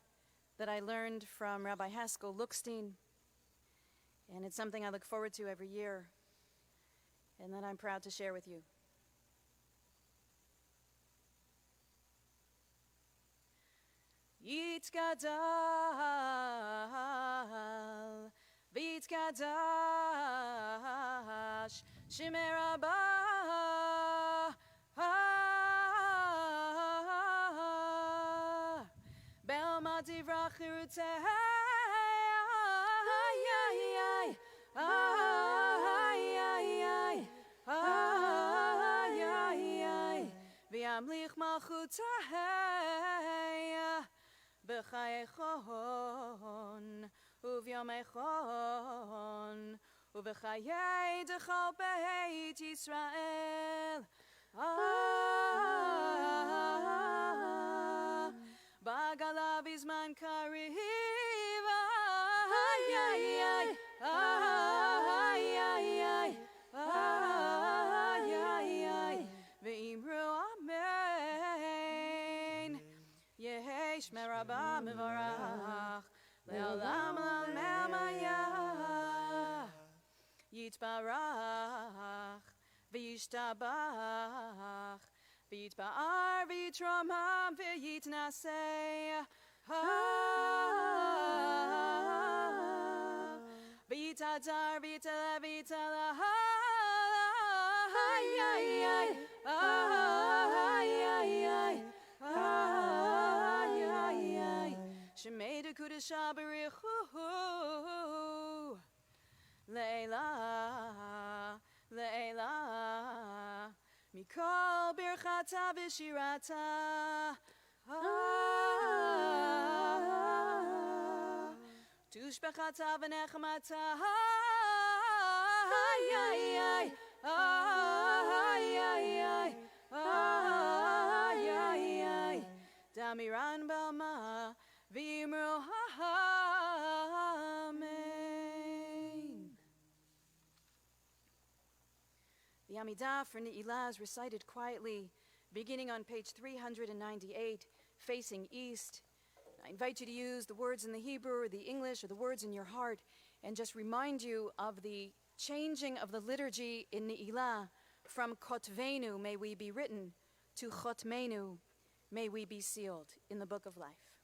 that I learned from Rabbi Haskell Lookstein, and it's something I look forward to every year, and that I'm proud to share with you. Yitzgadal, Vitzgadash, Shemei Rabbah, Be'alma divrach chirutei, V'yamlich malchutei, B'chayechon, Uvyomechon, Uv'chayei dechol beit Yisrael. Bagala bizman kariv, Ve'imru amen. Yehi Shmei Rabbah mevarach, Le'olam le'olam hayah. Yitbarach, V'yishtabach, V'yitba'ar, V'yitramam, V'yitnaseh. V'yitadar, V'yitala, V'yitala, Shemei Dekudesha B'richu, Leilah, Leilah, Mikol Birchata V'shirata, Tushbechata V'nechmata, Damiran Balma V'imru Amen. The Amidah for Neilah is recited quietly, beginning on page 398, facing east. I invite you to use the words in the Hebrew or the English or the words in your heart and just remind you of the changing of the liturgy in Neilah from Kotvenu, may we be written, to Chotmenu, may we be sealed in the book of life.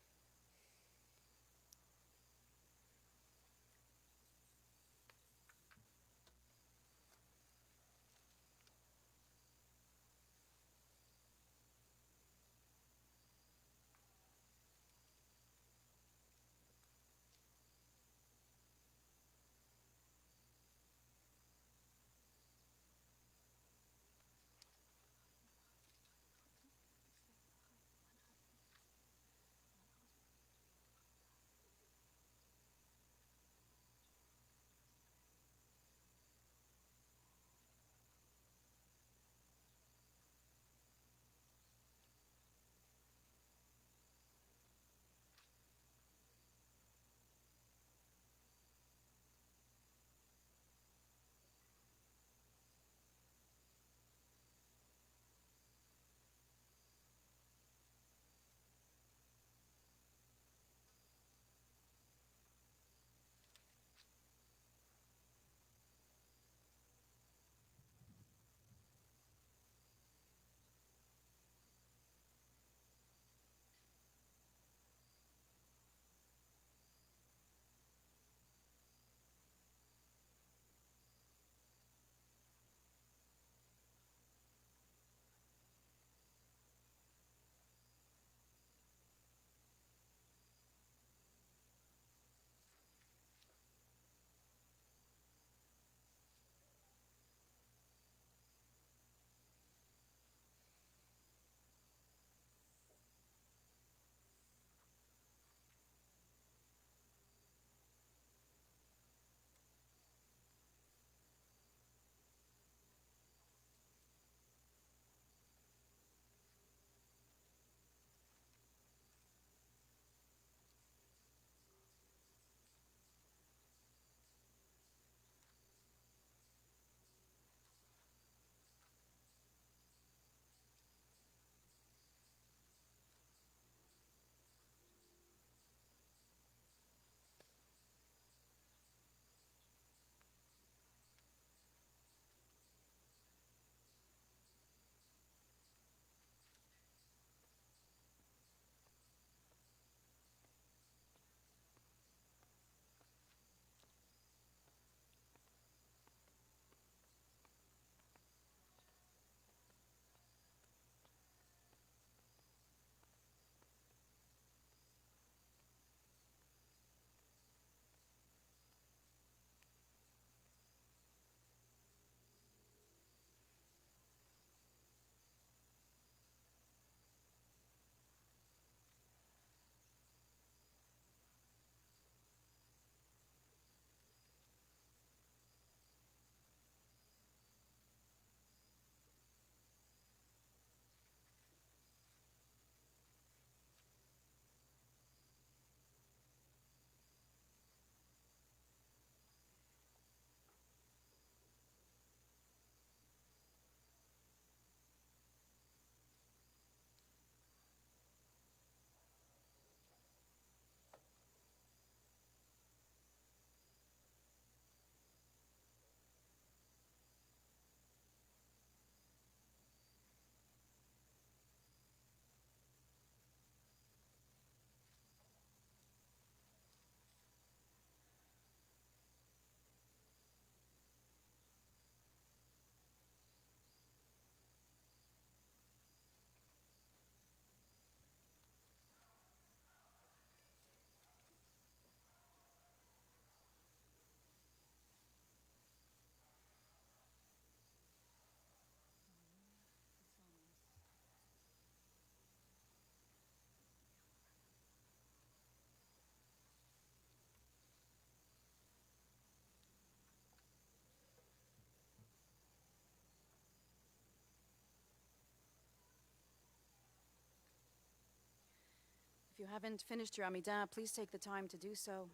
you haven't finished your Amidah, please take the time to do so.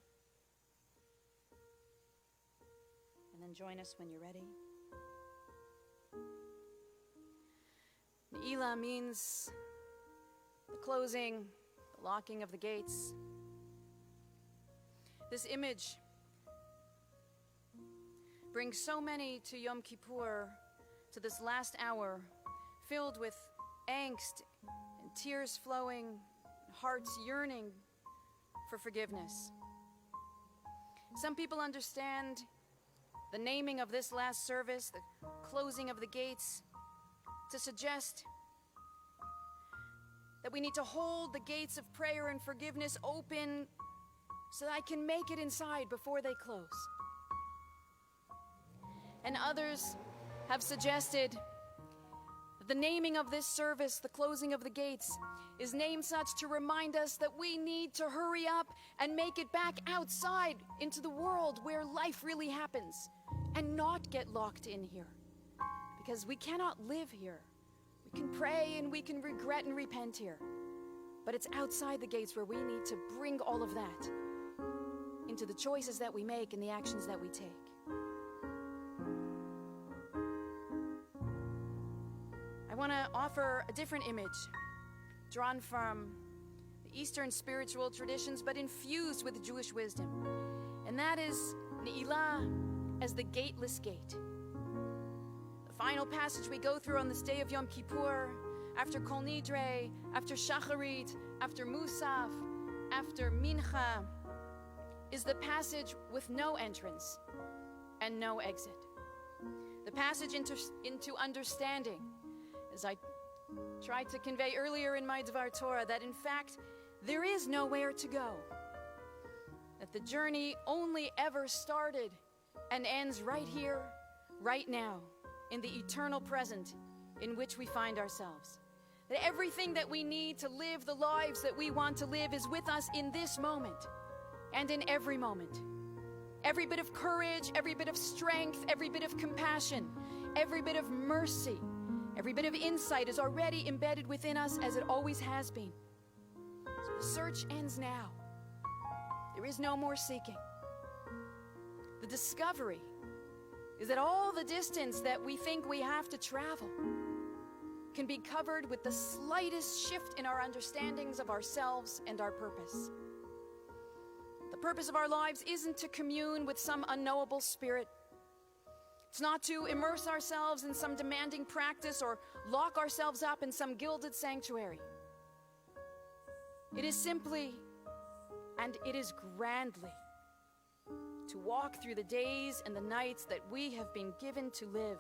And then join us when you're ready. Neilah means the closing, the locking of the gates. This image brings so many to Yom Kippur, to this last hour, filled with angst and tears flowing, hearts yearning for forgiveness. Some people understand the naming of this last service, the closing of the gates, to suggest that we need to hold the gates of prayer and forgiveness open so that I can make it inside before they close. And others have suggested that the naming of this service, the closing of the gates, is named such to remind us that we need to hurry up and make it back outside into the world where life really happens and not get locked in here. Because we cannot live here. We can pray and we can regret and repent here. But it's outside the gates where we need to bring all of that into the choices that we make and the actions that we take. I want to offer a different image drawn from the Eastern spiritual traditions but infused with Jewish wisdom. And that is Neilah as the gateless gate. The final passage we go through on this day of Yom Kippur, after Kol Nidre, after Shacharit, after Musaf, after Mincha, is the passage with no entrance and no exit. The passage into understanding, as I tried to convey earlier in my Dvar Torah, that in fact there is nowhere to go. That the journey only ever started and ends right here, right now, in the eternal present in which we find ourselves. That everything that we need to live the lives that we want to live is with us in this moment and in every moment. Every bit of courage, every bit of strength, every bit of compassion, every bit of mercy, every bit of insight is already embedded within us as it always has been. So the search ends now. There is no more seeking. The discovery is that all the distance that we think we have to travel can be covered with the slightest shift in our understandings of ourselves and our purpose. The purpose of our lives isn't to commune with some unknowable spirit. It's not to immerse ourselves in some demanding practice or lock ourselves up in some gilded sanctuary. It is simply, and it is grandly, to walk through the days and the nights that we have been given to live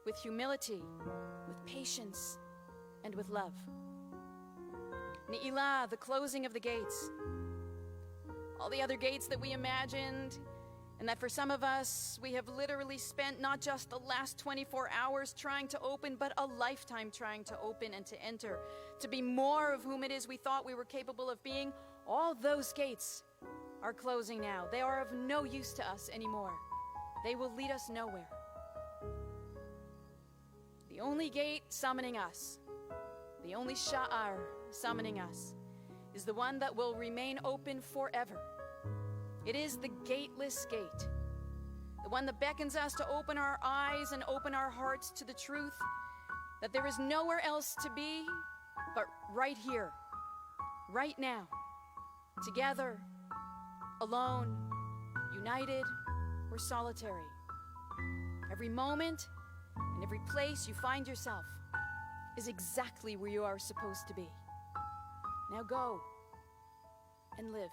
with humility, with patience, and with love. Neilah, the closing of the gates. All the other gates that we imagined, and that for some of us, we have literally spent not just the last 24 hours trying to open, but a lifetime trying to open and to enter, to be more of whom it is we thought we were capable of being. All those gates are closing now. They are of no use to us anymore. They will lead us nowhere. The only gate summoning us, the only sha'ar summoning us, is the one that will remain open forever. It is the gateless gate, the one that beckons us to open our eyes and open our hearts to the truth that there is nowhere else to be but right here, right now, together, alone, united, or solitary. Every moment and every place you find yourself is exactly where you are supposed to be. Now go and live.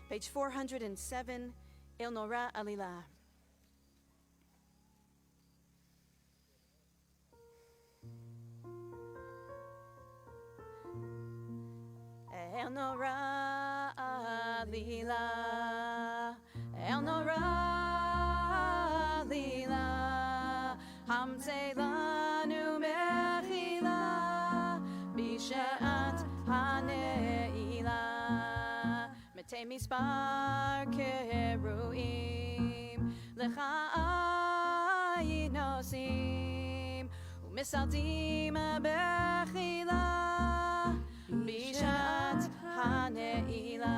Page 407, Il Nora Alila. El Nora Alila, El Nora Alila, Hamze lanu mechila, Bishat haneila, Mete mispar keruim, Lecha ayinosim, Umisaltim bechila, Bishat haneila,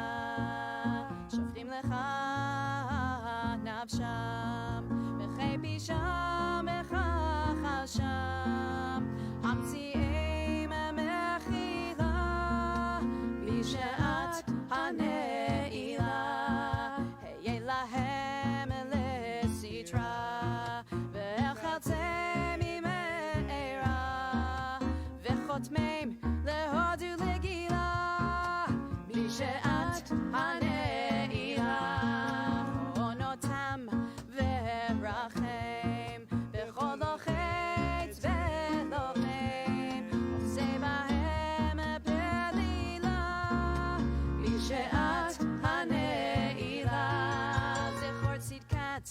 Shoftim lecha nafsham, Mechei pisham mecha chasham, Hamziim mechila, Bishat haneila, Heye lahem lesitra, Ve'echaltem imeira, Ve'chotmeim lehodu legila, Bishat haneila, Onotam ve'rachem, Bechol lochetz ve'lochem, Oseh bahem pelila, Bishat haneila, Zechor tzidkat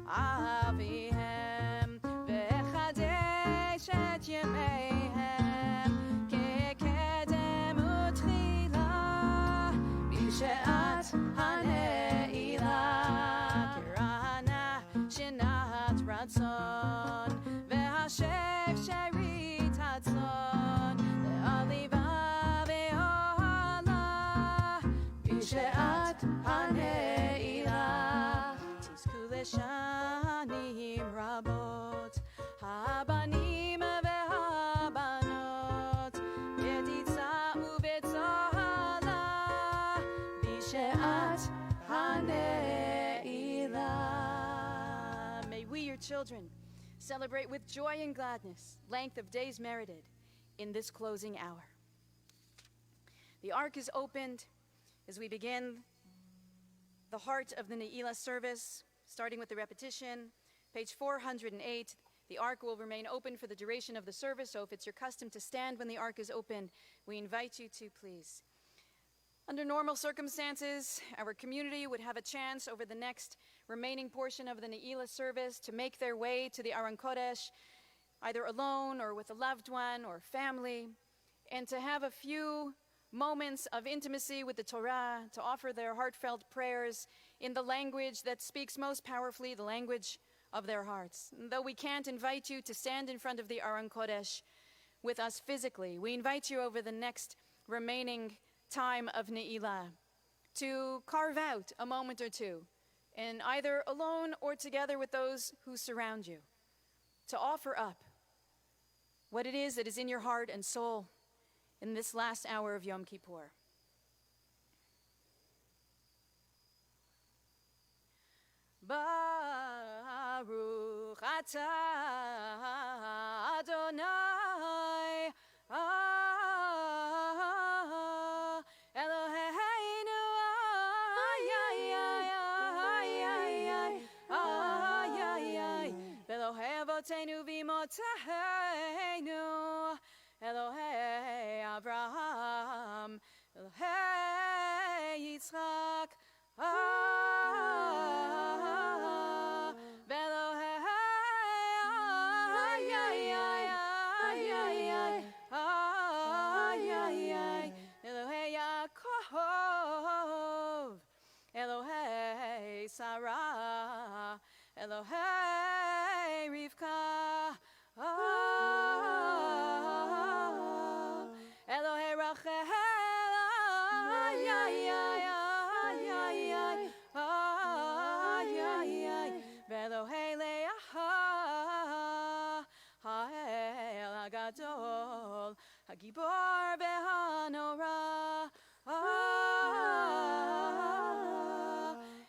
avihem, Ve'chadesh et yemeihem, Kekedem utchila, Bishat haneila, Kirana shinat ratzon, Ve'hashev sherit hatzon, Ve'aliva ve'ohala, Bishat haneila, Tizku leshanim rabot, Habanim ve'habanot, Yeditza u'vetzohala, Bishat haneila. May we, your children, celebrate with joy and gladness length of days merited in this closing hour. The ark is opened as we begin the heart of the Neilah service, starting with the repetition. Page 408, the ark will remain open for the duration of the service, so if it's your custom to stand when the ark is open, we invite you to please. Under normal circumstances, our community would have a chance over the next remaining portion of the Neilah service to make their way to the Aron Kodesh, either alone or with a loved one or family, and to have a few moments of intimacy with the Torah, to offer their heartfelt prayers in the language that speaks most powerfully, the language of their hearts. And though we can't invite you to stand in front of the Aron Kodesh with us physically, we invite you over the next remaining time of Neilah to carve out a moment or two, and either alone or together with those who surround you, to offer up what it is that is in your heart and soul in this last hour of Yom Kippur. Baruch atah Adonai Eloheinu Elohei Avotenu v'Imotenu Elohei Abraham Elohei Yitzchak Elohei Yaakov Sarah, Elohei Rivka, Elohei Rachel, Velohei Leah, Ha'el HaGadol, HaGibor Behanora,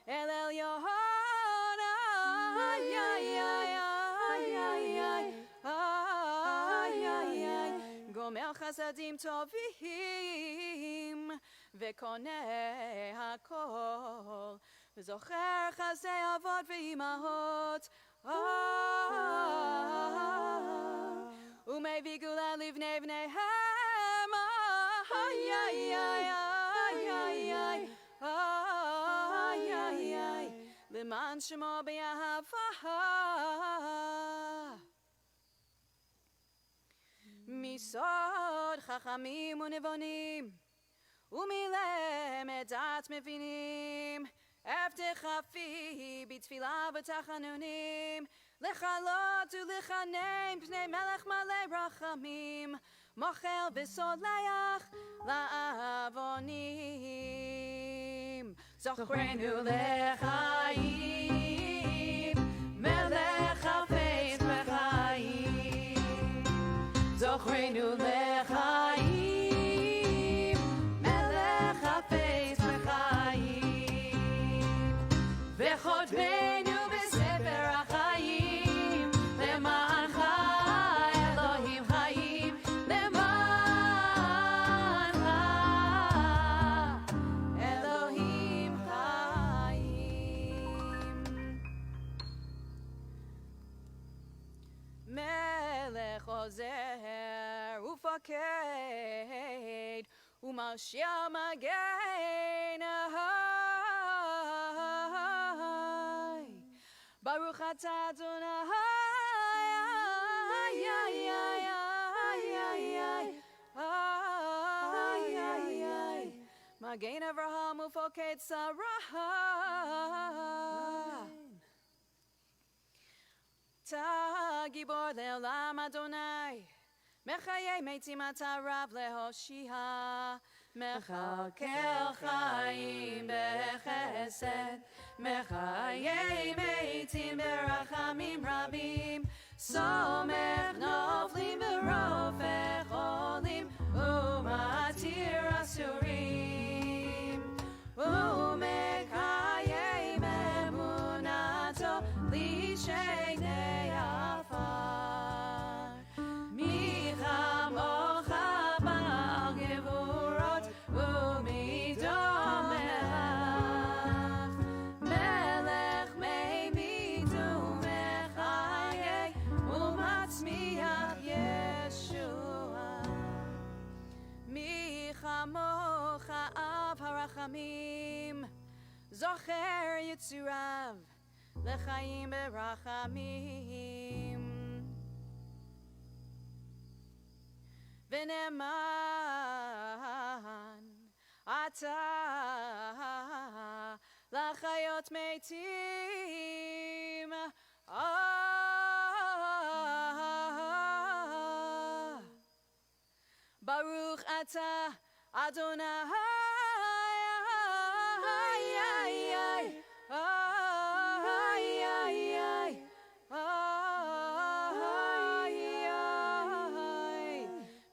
El Elyon, Gomer Chasadim Tovim, Vekone HaKol, V'zocher Chasei Avot V'imahot, Umei Gula Livnei Vneihem, L'man Shemo B'Yahava, Misod Chachamim Unevonim, Umilemed Dat Mevinim, Evtecha Fi B'Tfilah V'Tachanunim, Lechalot U'Lechanem Pnei Melech Malei Rachamim, Mochel V'Soleach La'avonim. Zochrenu Lechaim, Melech HaFeis Mechaim. Zochrenu Lechaim, Melech HaFeis Mechaim. V'chodmenu b'Sefer HaChaim, Lemancha Elohim Chaim, Lemancha Elohim Chaim. Melech Ozer Ufaked U'Mashiach Magen Ahai, Baruch Atah Adonai, Magen Avraham Ufaked Sarah, Ta Gibor Le'olam Adonai, Mechayei Meitim Ata Rav Lehoshia, Mechakel Chaim Bechesed, Mechayei Meitim Berachamim Rabim, Somech Noflim V'Rofech Olim, Umatir Asurim, Umekayei Memunato Lishei Ne'afar, Michamocha Ba'al Gevurot Umidomech, Melech Meimid Umechayei Umatzmiach Yeshua, Michamocha Av Harachamim, Zocher Yitzurav, Lechaim Berachamim, V'neman Ata Lachayot Meitim, Baruch Atah Adonai,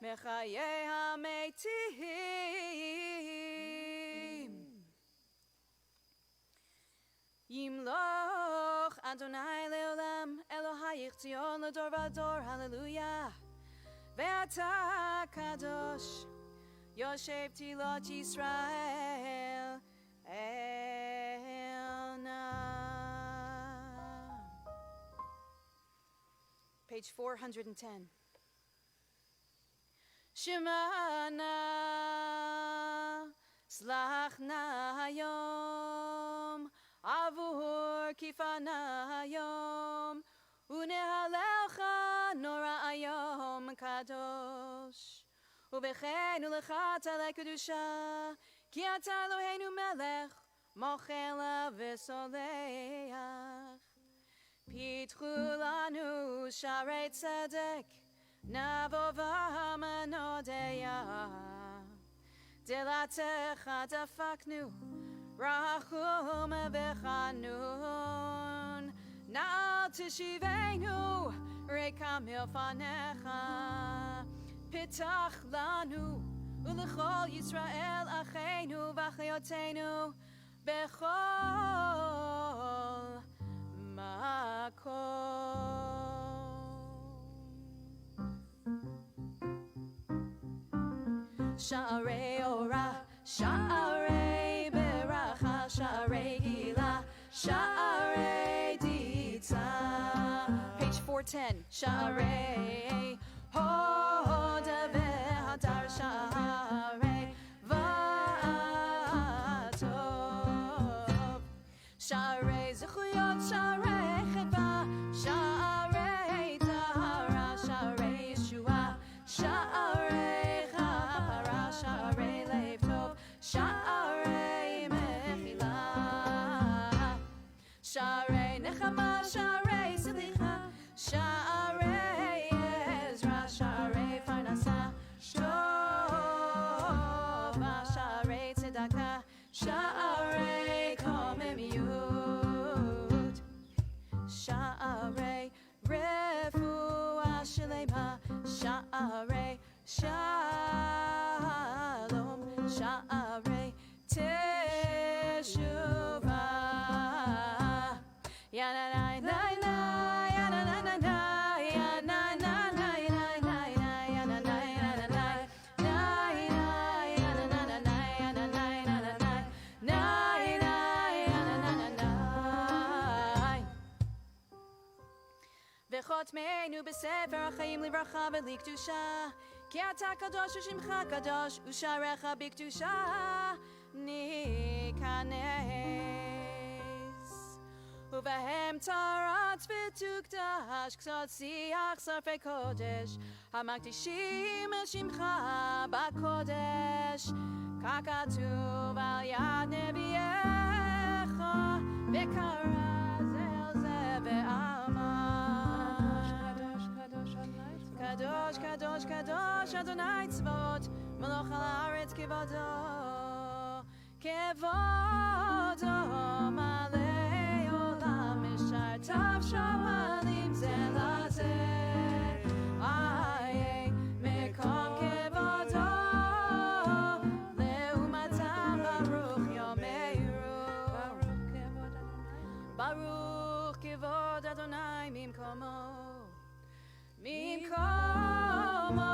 Mechayei HaMeitim, Yimloch Adonai Leolam, Elohayich Tzion L'dor V'ador, Hallelujah. Ve'ata Kadosh, Yoshev Tilot Yisrael, Elna. Page 410. Shemana, Slachna Hayom, Avur Kifana Hayom, Unehalelcha Nora Ayom Kadosh, Ubecheinu Lecha Tale Kedusha, Ki Ata Eloheinu Melech, mochela v'soleach. Pitchu lanu sharei tzedek, navova manodeya. Delatecha dafaknu, rachum v'chanun. Na'al tishivenu, rekam milfanecha. Pitach lanu, ulechol Yisrael acheinu v'achayotenu, bechol makom. Sha'arei ora, sha'arei beracha, sha'arei gila, sha'arei ditza. Page 410. Sha'arei hoda v'hadar, sha'arei v'atov. Sha'arei zechuyot, sha'arei cheva, sha'arei tahara, sha'arei yeshua, sha'arei chapara, sha'arei lev tov, sha'arei mechila, sha'arei nechama, sha'arei selicha, sha'arei ezra, sha'arei parnasa, shova, sha'arei tzedaka, sha'arei komemiyut, sha'arei refuah shelema, sha'arei shalom, sha'arei teshuvah. Ya na na na na, ya na na na na, ya na na na na na, ya na na na na, na ya na na na na, ya na na na na, na ya na na na na. V'chotmeinu b'sefer ha'chaim livracha v'likdusha, ki ata kadosh u'shimcha kadosh u'sharecha b'kdusha nikanes. Uvahem tarat v'tukdash ksot siach sarfei kodesh hamakdishim el shimcha b'kodesh kakatuv al yad neviecha v'karaz el zeh ve'amar. Kadosh, kadosh, kadosh, Adonai tzvot, Melech ha'aretz kevodo, kevodo malei olam, mishartav shamalim zeh lazeh, aye mekom kevodo, leumatam baruch yomeiru, baruch kevod Adonai mimkomo. Mimkomo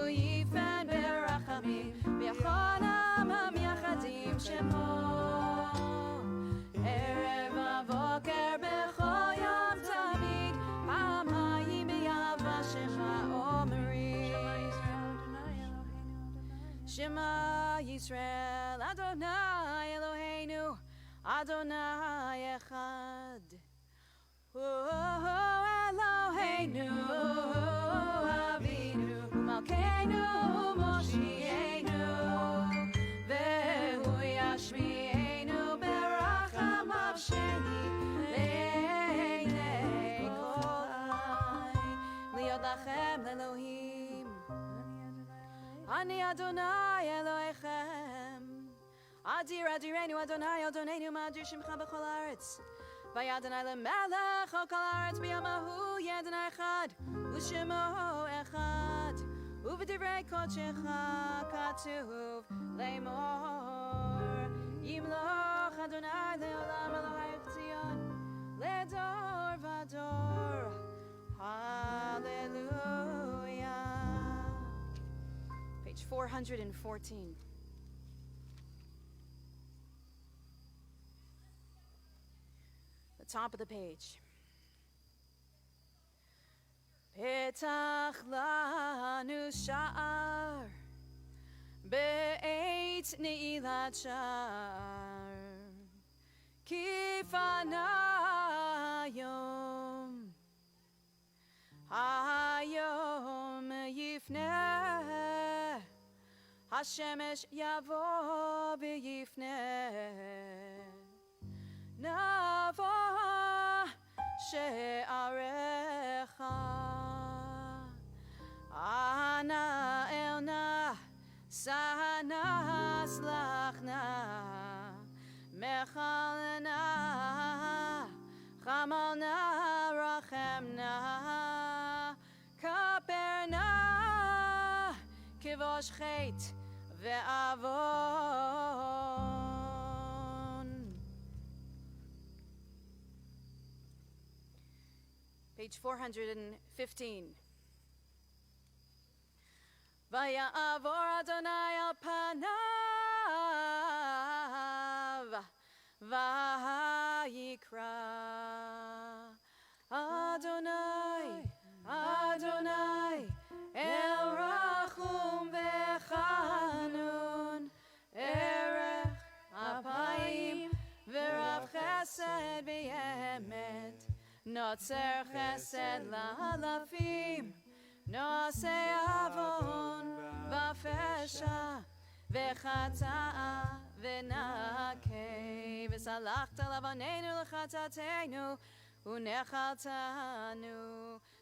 yifen berachamim v'yachonam ha'miachadim shemo erev v'boker b'chol yom tamid ha'mayim b'yam v'shema omrim Shema Yisrael Adonai Eloheinu Adonai Echad. Eloheinu Avinu Malkeinu Moshienu Vehu Yashmienu Berachamav Sheni Le'nei Kol Hai Liot Lachem Elohim Ani Adonai Elohechem Adir Adirenu Adonai Adoneinu Ma'adir Shimcha B'chol Haaretz Vayadonai lemelech al kol haaretz b'yamahu yadonai echad u'shemo echad u'v'divrei kodshecha katuv le'mor yimloch Adonai le'olam Elohei Tzion le'dor v'dor Hallelujah. Page 414. The top of the page. Petach lanu sha'ar be'eit Neilah sha'ar kifanayom hayom yifneh Hashemesh yavo v'yifneh Bechalna, Chamalna, Rachemna, Kaperna, Kivosh Chet, Ve'avon. Page 415. Vaya'avor Adonai al panav, vayikra Adonai, Adonai, el rachum vechanun, erech apayim v'rav chesed v'yemet, notzer chesed la'alafim, נעשה עוון ופשע וחטאה ונקה וסלחת לעווננו לחטאתנו ונחלתנו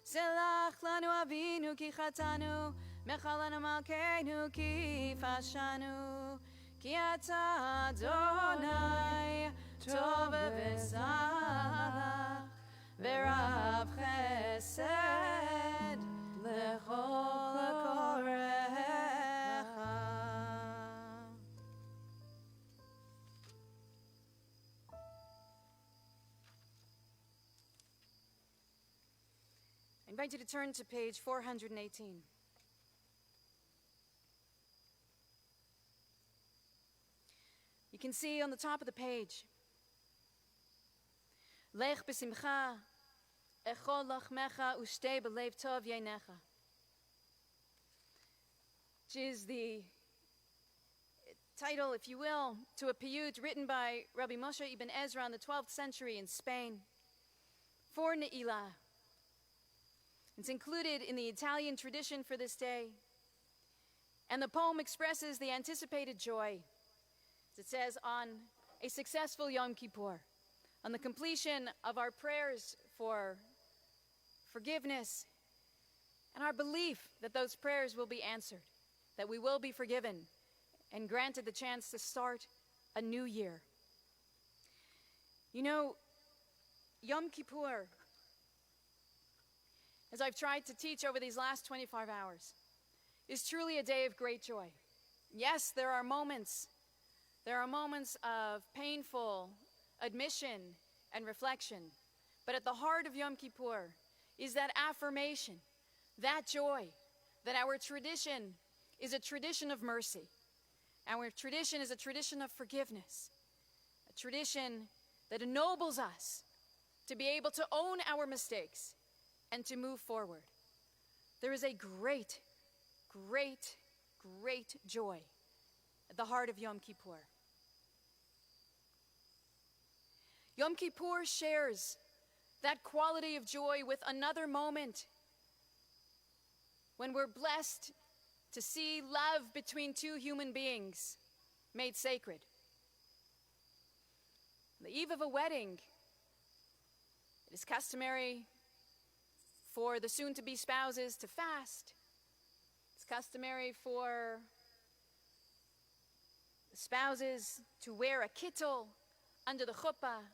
סלח לנו אבינו כי חטאנו מחלנו מלכנו כי פשענו כי אתה אדוני טוב וסלח ורב חסד לכל קוראיך. I invite you to turn to page 418. You can see on the top of the page, Lech b'simcha, echol lachmecha ushtei b'lev tov yenecha, which is the title, if you will, to a piyut written by Rabbi Moshe ibn Ezra in the 12th century in Spain for Neilah. It's included in the Italian tradition for this day, and the poem expresses the anticipated joy, as it says, on a successful Yom Kippur, on the completion of our prayers for forgiveness, and our belief that those prayers will be answered, that we will be forgiven and granted the chance to start a new year. You know, Yom Kippur, as I've tried to teach over these last 25 hours, is truly a day of great joy. Yes, there are moments of painful admission and reflection, but at the heart of Yom Kippur is that affirmation, that joy, that our tradition is a tradition of mercy. Our tradition is a tradition of forgiveness, a tradition that ennobles us to be able to own our mistakes and to move forward. There is a great, great, great joy at the heart of Yom Kippur. Yom Kippur shares that quality of joy with another moment when we're blessed to see love between two human beings made sacred. On the eve of a wedding, it is customary for the soon-to-be spouses to fast. It's customary for the spouses to wear a kittel under the chuppah.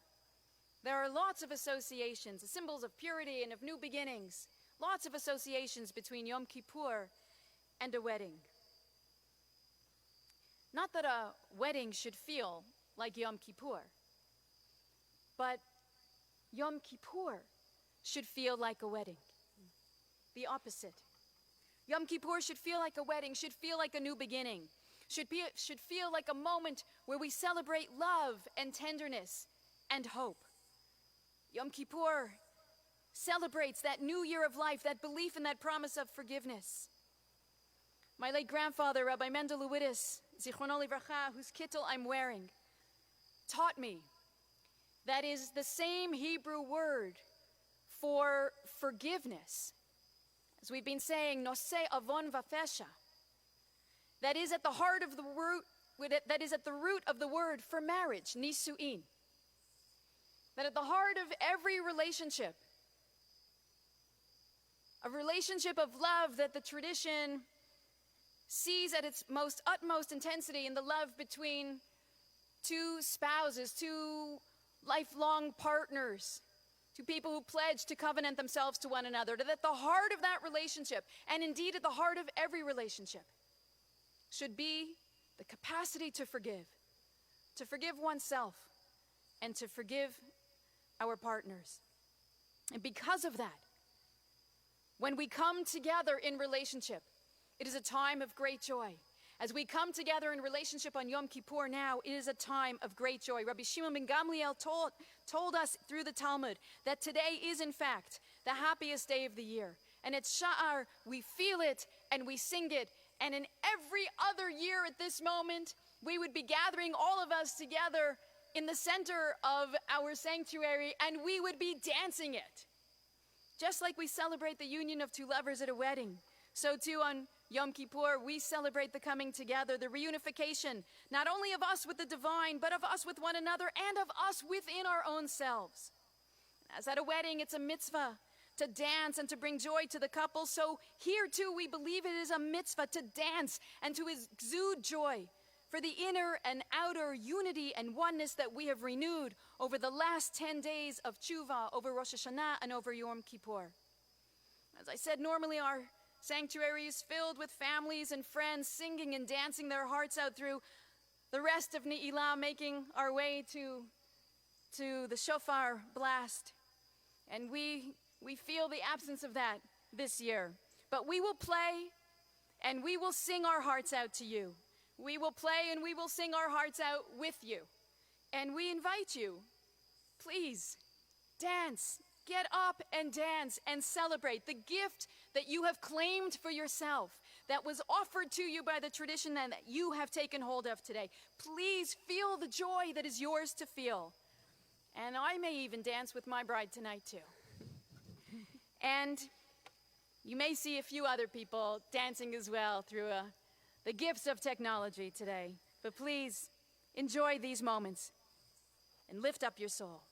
There are lots of associations, symbols of purity and of new beginnings, lots of associations between Yom Kippur and a wedding. Not that a wedding should feel like Yom Kippur, but Yom Kippur should feel like a wedding. The opposite. Yom Kippur should feel like a wedding, should feel like a new beginning, should feel like a moment where we celebrate love and tenderness and hope. Yom Kippur celebrates that new year of life, that belief in that promise of forgiveness. My late grandfather, Rabbi Mendel Lewidis, Zichrono Livracha, whose kittel I'm wearing, taught me that is the same Hebrew word for forgiveness. As we've been saying, noseh avon vafesha. That is at the heart of the root, that is at the root of the word for marriage, nisu'in. That at the heart of every relationship, a relationship of love that the tradition sees at its utmost intensity in the love between two spouses, two lifelong partners, two people who pledge to covenant themselves to one another, that at the heart of that relationship, and indeed at the heart of every relationship, should be the capacity to forgive oneself, and to forgive our partners. And because of that, when we come together in relationship, it is a time of great joy. As we come together in relationship on Yom Kippur now, it is a time of great joy. Rabbi Shimon ben Gamliel told us through the Talmud that today is, in fact, the happiest day of the year. And at Sha'ar, we feel it and we sing it. And in every other year at this moment, we would be gathering all of us together in the center of our sanctuary, and we would be dancing it. Just like we celebrate the union of two lovers at a wedding, so too on Yom Kippur, we celebrate the coming together, the reunification, not only of us with the divine, but of us with one another and of us within our own selves. As at a wedding, it's a mitzvah to dance and to bring joy to the couple, so here too we believe it is a mitzvah to dance and to exude joy for the inner and outer unity and oneness that we have renewed over the last 10 days of Tshuva, over Rosh Hashanah and over Yom Kippur. As I said, normally our sanctuary is filled with families and friends singing and dancing their hearts out through the rest of Neilah, making our way to the shofar blast. And we feel the absence of that this year. But we will play and we will sing our hearts out to you. We will play and we will sing our hearts out with you. And we invite you, please, dance. Get up and dance and celebrate the gift that you have claimed for yourself, that was offered to you by the tradition and that you have taken hold of today. Please feel the joy that is yours to feel. And I may even dance with my bride tonight too. And you may see a few other people dancing as well through the gifts of technology today. But please enjoy these moments and lift up your soul.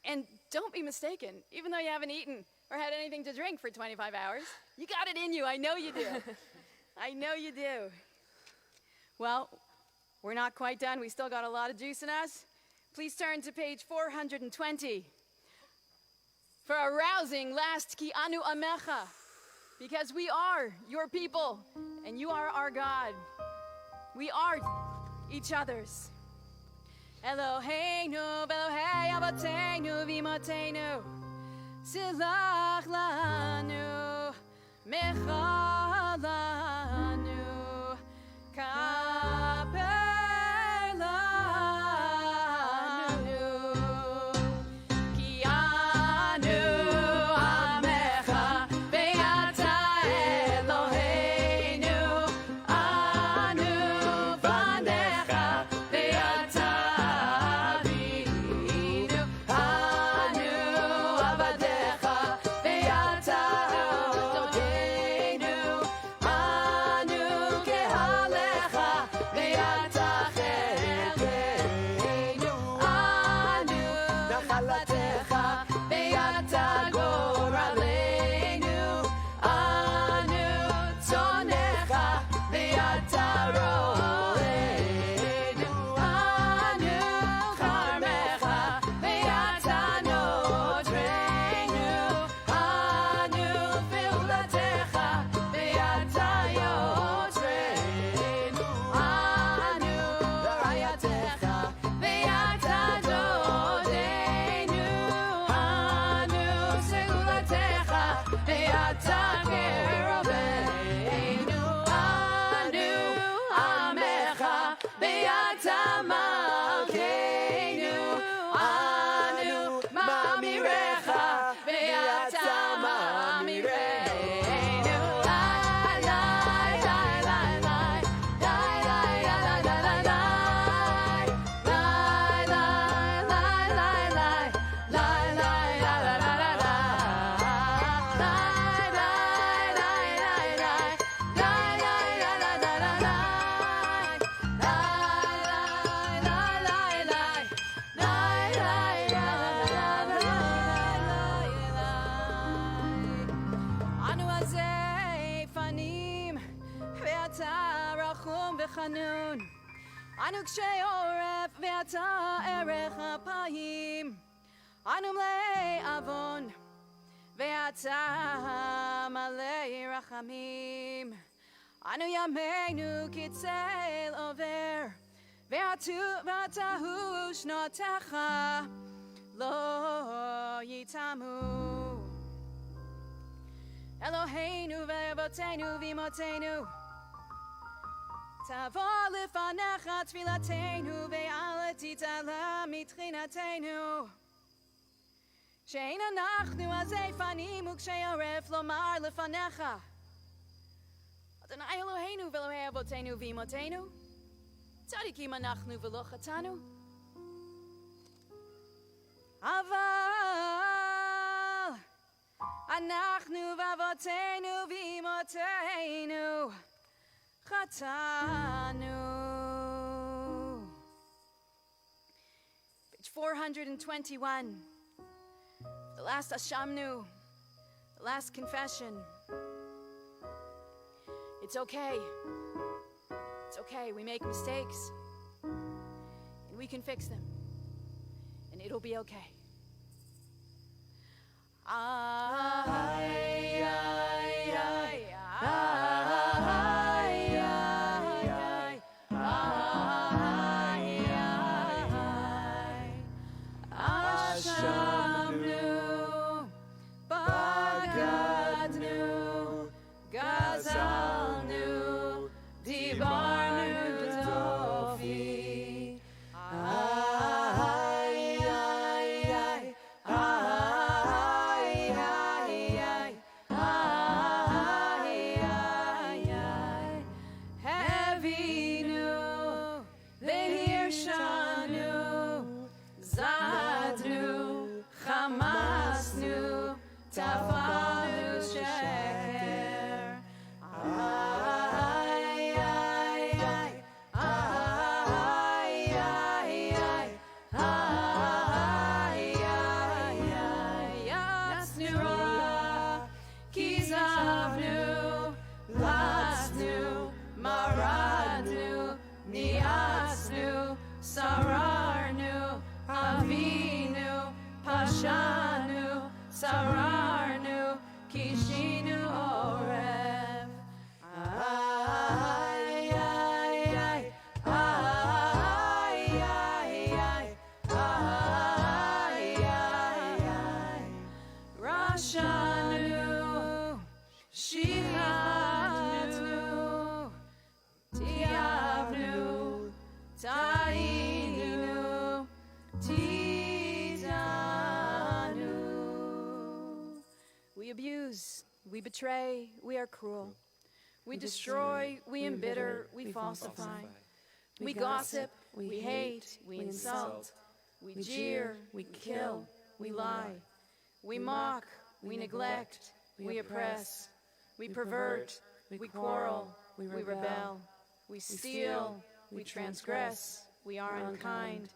And don't be mistaken, even though you haven't eaten or had anything to drink for 25 hours, you got it in you. I know you do. I know you do. Well, we're not quite done. We still got a lot of juice in us. Please turn to page 420 for a rousing last Ki Anu Amecha, because we are your people and you are our God. We are each other's. Eloheinu v'Elohei Avotenu v'Imotenu, Silach lanu, Mecha lanu, Kaper lanu, Ki anu amecha, ve'ata Eloheinu, anu v'anecha, ve'ata Anu kshei oref ve'ata erech hapayim, Anu mlei avon ve'ata malei rachamim, Anu yameinu kitzel over ve'atahu shnotecha lo yitamu. Eloheinu ve'avotenu v'imotenu, Tavo lefanecha tfilatenu ve'alati tala mitchinatenu, she'ein anachnu azei fanim ukshei oref lomar lefanecha, Adonai Eloheinu ve'Elohei avotenu v'imotenu, צדיקים אנחנו ולא חטאנו. אבל אנחנו ואבותינו ואמותינו חטאנו. Page 421. The last Ashamnu. The last confession. It's okay. It's okay. We make mistakes. And we can fix them. And it'll be okay. Ashamnu, Bagadnu, Gazalnu, Dibarnu Dofi. Hevinu, Vehirshanu, Zadnu, Hamasnu, Tafanu Sheker. Yasnura, Kizavnu, Lasnu, Maradnu, Niasnu, Sararnu, Avinu, Pashanu, Sararnu, Kishinu Orev. Rashanu, Shihatu, Tiavnu, Tainu, Titanu. We abuse, we betray, we are cruel. We destroy, we embitter, we falsify. We gossip, we hate, we insult. We jeer, we kill, we lie. We mock, we neglect, we oppress. We pervert, we quarrel, we rebel. We steal, we transgress, we are unkind.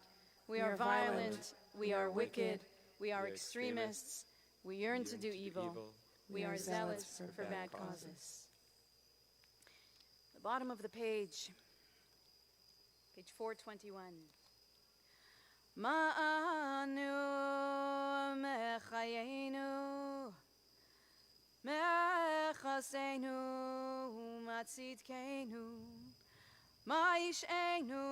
We are violent, we are wicked, we are extremists. We yearn to do evil. We are zealots for bad causes. The bottom of the page, page 421. Ma'anu mechayenu, mechasenu, matzidkenu, ma'ishenu,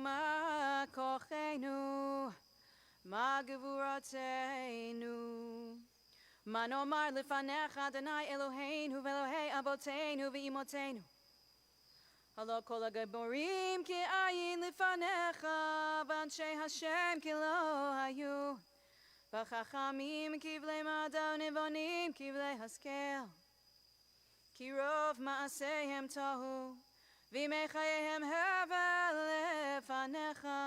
ma'kochenu, ma'gevuratenu. Manomar lefanecha Adonai Eloheinu ve'Elohei Aboteinu ve'imotenu. Halo kol hagiborim ki ayin lefanecha v'anshei Hashem ki lo hayu v'chachamim kivlei mada nevonim kivlei haskel ki rov ma'aseihem tohu v'imechayeihem hevel lefanecha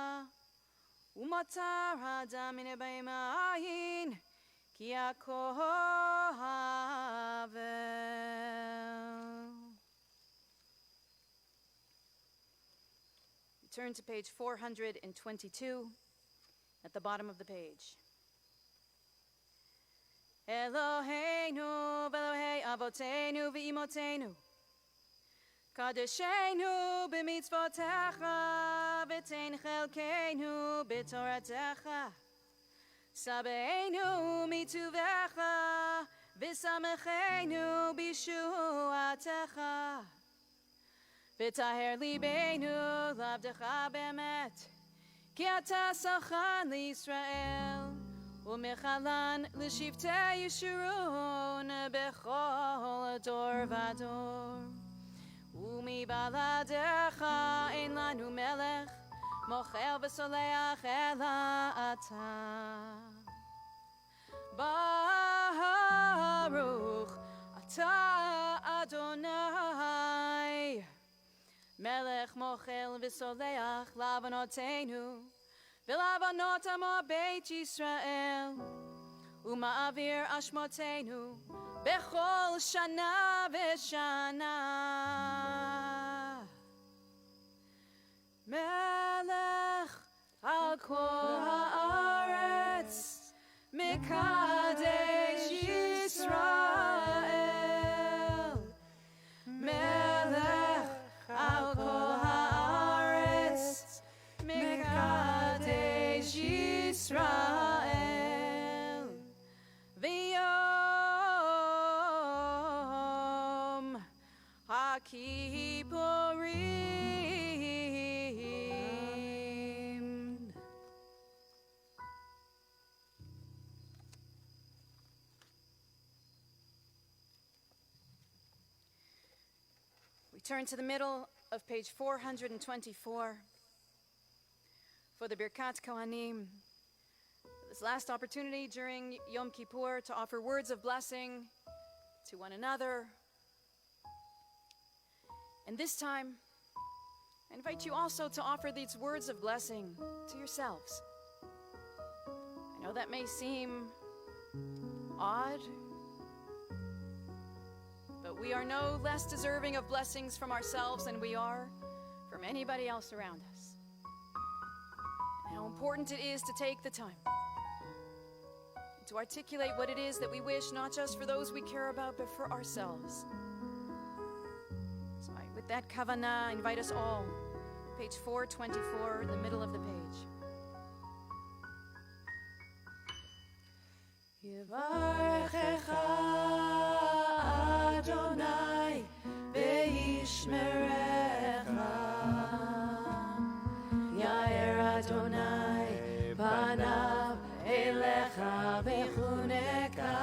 umatar hadam min ebayim ayin ki akol havel. Turn to page 422 at the bottom of the page. Eloheinu v'Elohei Avoteinu v'imotenu Kadeshenu b'mitzvotecha v'tein chelkeinu b'toratecha Sabeinu mituvecha v'samechenu b'shuatecha V'taher libeinu lavdecha be'emet Ki ata sachan liYisrael U'mechalan l'shiftei Yeshurun b'chol dor v'ador U'mibaladecha ein lanu melech Mochel v'soleach ela ata Baruch ata Adonai Melech mochel v'soleach lavonotenu, v'lavonot amo beit Yisrael, u'ma'avir ashmotenu, bechol shana v'shana. Melech al kol haaretz, Mekadesh Yisrael. Melech al kol haaretz, Mekadesh Yisrael. V'yom HaKippurim. Turn to the middle of page 424 for the Birkat Kohanim. This last opportunity during Yom Kippur to offer words of blessing to one another. And this time, I invite you also to offer these words of blessing to yourselves. I know that may seem odd, but we are no less deserving of blessings from ourselves than we are from anybody else around us. And how important it is to take the time to articulate what it is that we wish, not just for those we care about, but for ourselves. So with that kavanah, I invite us all, page 424, in the middle of the page. Adonai ve'yishmerecha, Yair Adonai panav elecha v'chuneka,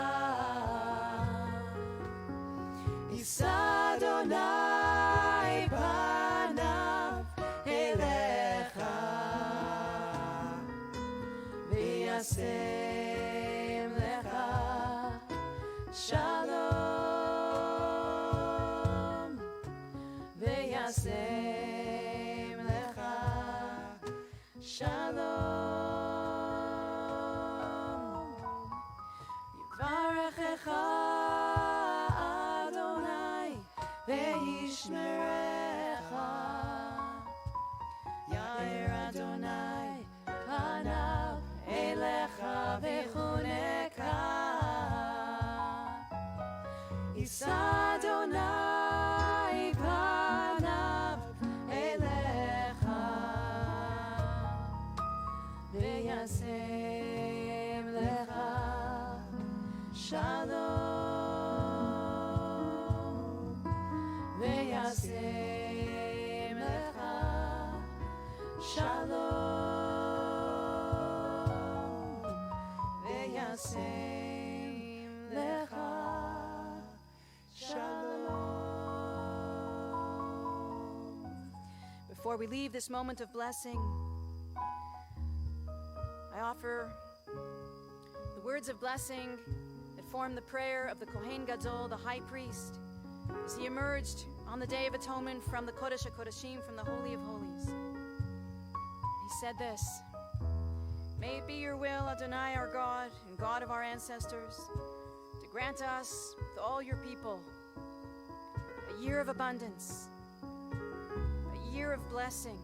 Yisa Adonai panav elecha v'yasem lecha Shalom, ve'yasem lecha Shalom, Yivarechecha Adonai ve'yishmerecha, Yair Adonai panav elecha v'chuneka, Yisa Adonai panav elecha ve'yasem lecha Shalom, ve'yasem lecha Shalom, ve'yasem lecha Shalom. Before we leave this moment of blessing, I offer the words of blessing that form the prayer of the Kohen Gadol, the high priest, as he emerged on the Day of Atonement from the Kodesh HaKodeshim, from the Holy of Holies. He said this: "May it be your will, Adonai, our God and God of our ancestors, to grant us, with all your people, a year of abundance, a year of blessing,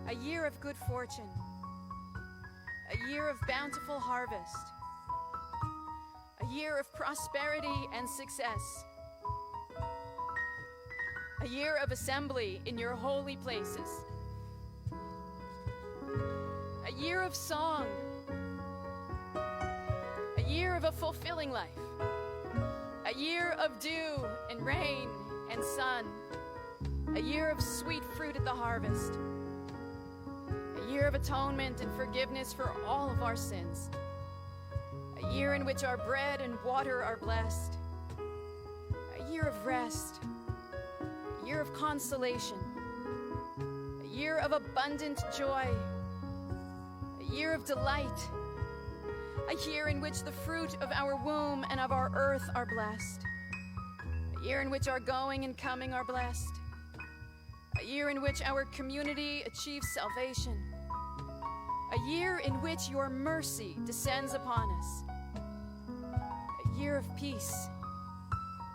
a year of good fortune, a year of bountiful harvest, a year of prosperity and success, a year of assembly in your holy places, a year of song, a year of a fulfilling life, a year of dew and rain and sun, a year of sweet fruit at the harvest, a year of atonement and forgiveness for all of our sins, a year in which our bread and water are blessed, a year of rest, a year of consolation, a year of abundant joy, a year of delight, a year in which the fruit of our womb and of our earth are blessed, a year in which our going and coming are blessed, A year in which our community achieves salvation. A year in which your mercy descends upon us. A year of peace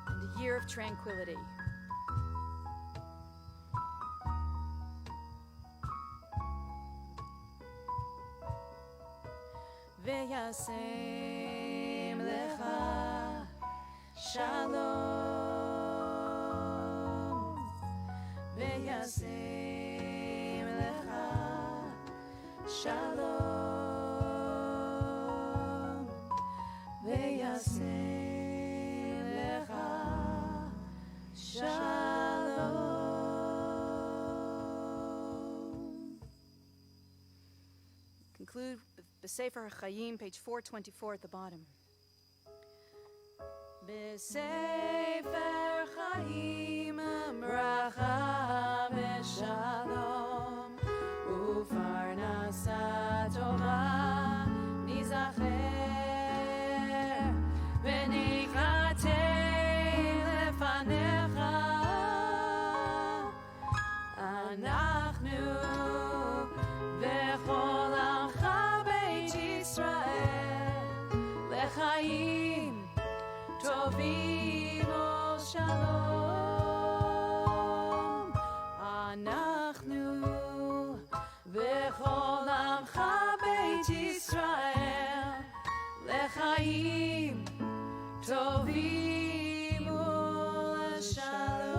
and a year of tranquility. V'yasem lecha shalom. V'yasem lecha shalom. V'yasem lecha shalom. Conclude with B'Sefer HaChaim, page 424 at the bottom. B'Sefer HaChaim, bracha v'shalom, u'farnasa tova nizacher, v'nichatei lefanecha, anachnu v'chol amcha beit Yisrael, lechaim tovim shalom. Anachnu v'chol amcha beit Yisrael, lechaim tovim shalom.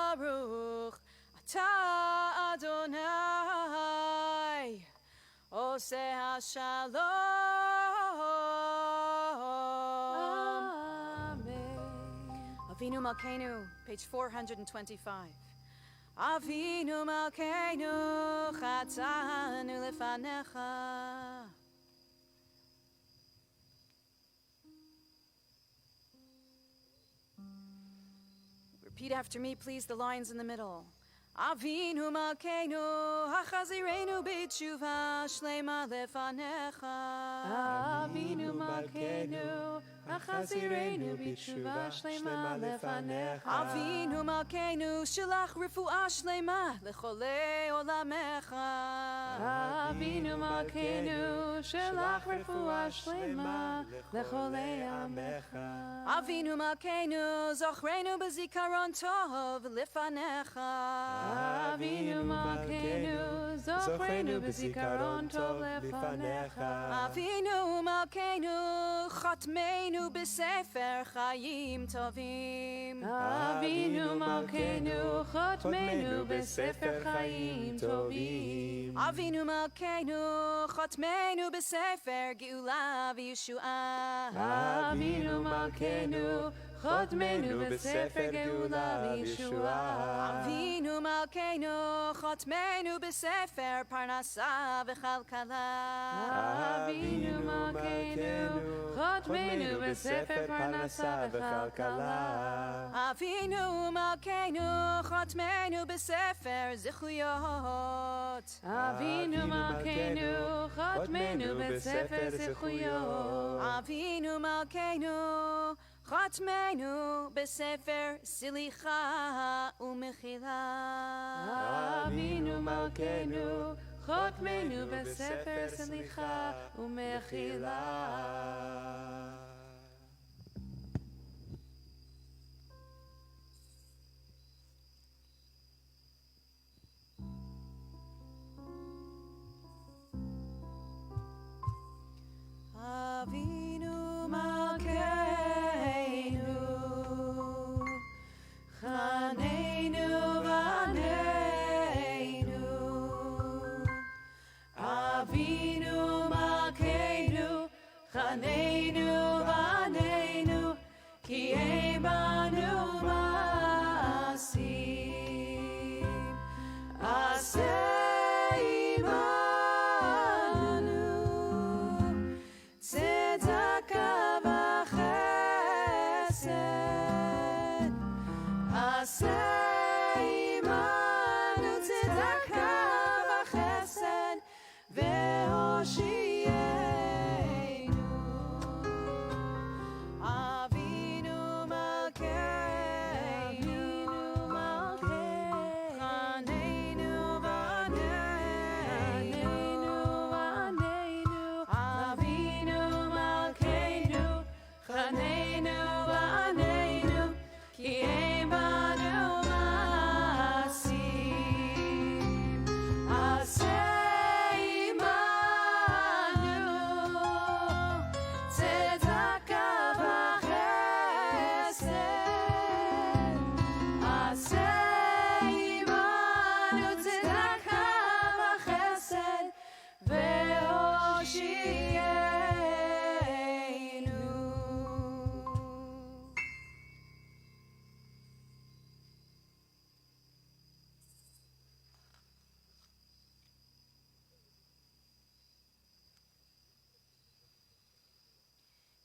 Baruch atah Adonai Oseh HaShalom. Amen. Avinu Malkeinu, page 425. Avinu Malkeinu, chatzanu lefanecha. Repeat after me, please, the lines in the middle. Avinu Malkeinu, hachazirenu b'tshuva shlema lefanecha. Avinu Malkeinu, achazirenu b'tshuva shlema lefanecha. Avinu Malkeinu, shalach refuah shlema lecholei olamecha. Avinu Malkeinu, shelach refuah shlema lecholei amecha. Avinu Malkeinu, zochrenu b'zikaron tov lefanecha. Avinu Malkeinu, zochrenu b'zikaron tov lefanecha. Avinu Malkeinu, chatmeinu b'sefer chayim tovim. Avinu Malkeinu, chotmenu b'sefer chayim tovim. Avinu Malkeinu, chatmeinu b'sefer geula v'yeshua. Avinu Malkeinu, chotmenu b'sefer geula v'yeshua. Avinu Malkeinu, chatmeinu b'sefer parnasa v'chalkala. Avinu Malkeinu, chotmenu b'sefer parnasa v'chalkala. Avinu Malkeinu, chatmeinu b'sefer zichuyot. Avinu Malkeinu, chotmenu b'sefer zichuyot. Avinu Malkeinu, chatmeinu b'sefer silicha u'mechila. Avinu Malkeinu, chotmenu b'sefer selicha u'mechila. Avinu Malkeinu, Chaneinu Vaneinu. Avinu Malkeinu, Chaneinu Vaneinu, Ki ein banu ma'asim. Aseh imanu, tzedakah v'chesed. Aseh imanu, tzedakah v'chesed, ve'hoshienu. Avinu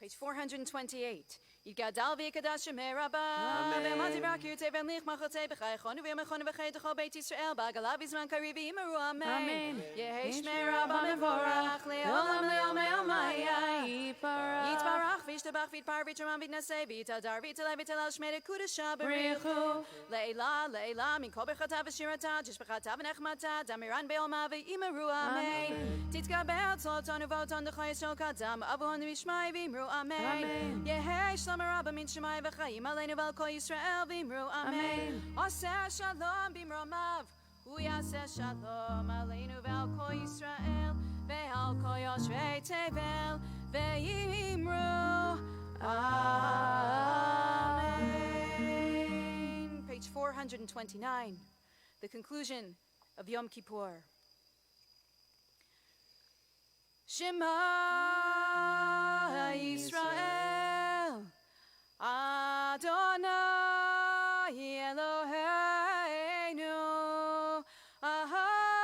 Page 428. Ygadal v'yikadash shemei rabba ve'amati v'akirtei v'emlich machotei b'chaychonu v'yamechonu v'chaytecho beit Yisrael b'agalav v'zman kariv v'imaru amen. Yehi shmei rabba mevorach le'olam le'omei Yitbarach v'yishtabach v'yitpar v'yitramam v'yitnaseh v'yitadar v'yitalei v'yitalel shmei kudasha b'richu Le'ila le'ila min kol b'chata v'shirata jishb'chata v'nechmata damiran be'olma v'imaru amen. Titkabel tzolotonu v'oton d'choy yisrael kadam avuhonu v'yishmai v'imru amen. Yehi shlam Rabba min shemai v'chaim aleinu v'al kol Yisrael v'imru amen. Oseh shalom b'imromav hu yaseh shalom aleinu v'al kol Yisrael ve'al kol yoshvei tevel ve'imru amen. Page 429. The conclusion of Yom Kippur. Shema Yisrael Adonai Eloheinu Adonai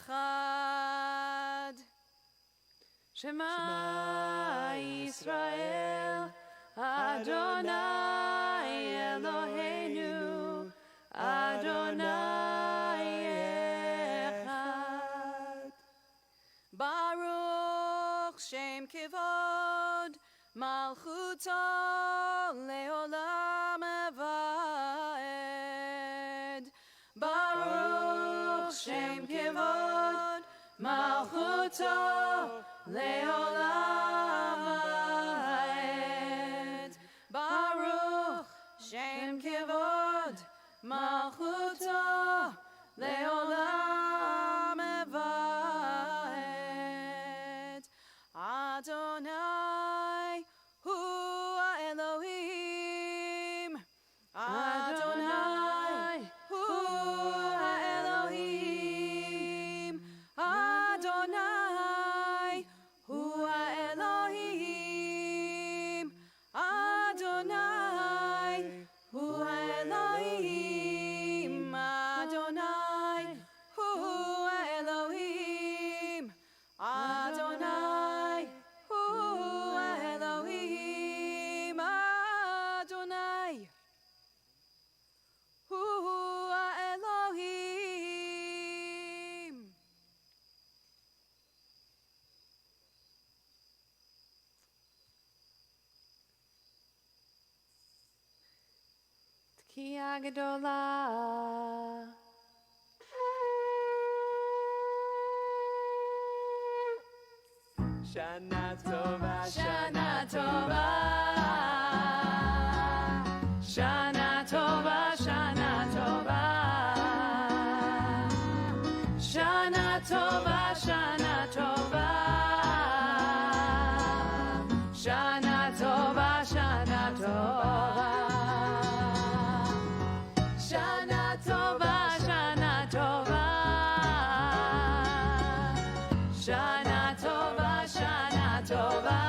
Echad Shema Yisrael Adonai Eloheinu Adonai Echad Baruch Shem Kivod Malchuto Leolam Eved Baruch Shem Kivod Malchuto Leolam Eved Baruch Shem Kivod Malchuto Leolam Eved Adonai Hu Elohim Adonai Hu Elohim Adonai Hu Elohim Adonai Hu Elohim Adonai Hu Elohim Adonai Hu Elohim Adonai Hu Elohim. Tkiya Gedola Shana Tova, Shana Tova Shana Tova Shana Tova Shana Tova Shana Tova Shana Tova Shana Tova Shana Tova Shana Tova Shana Tova Shana Tova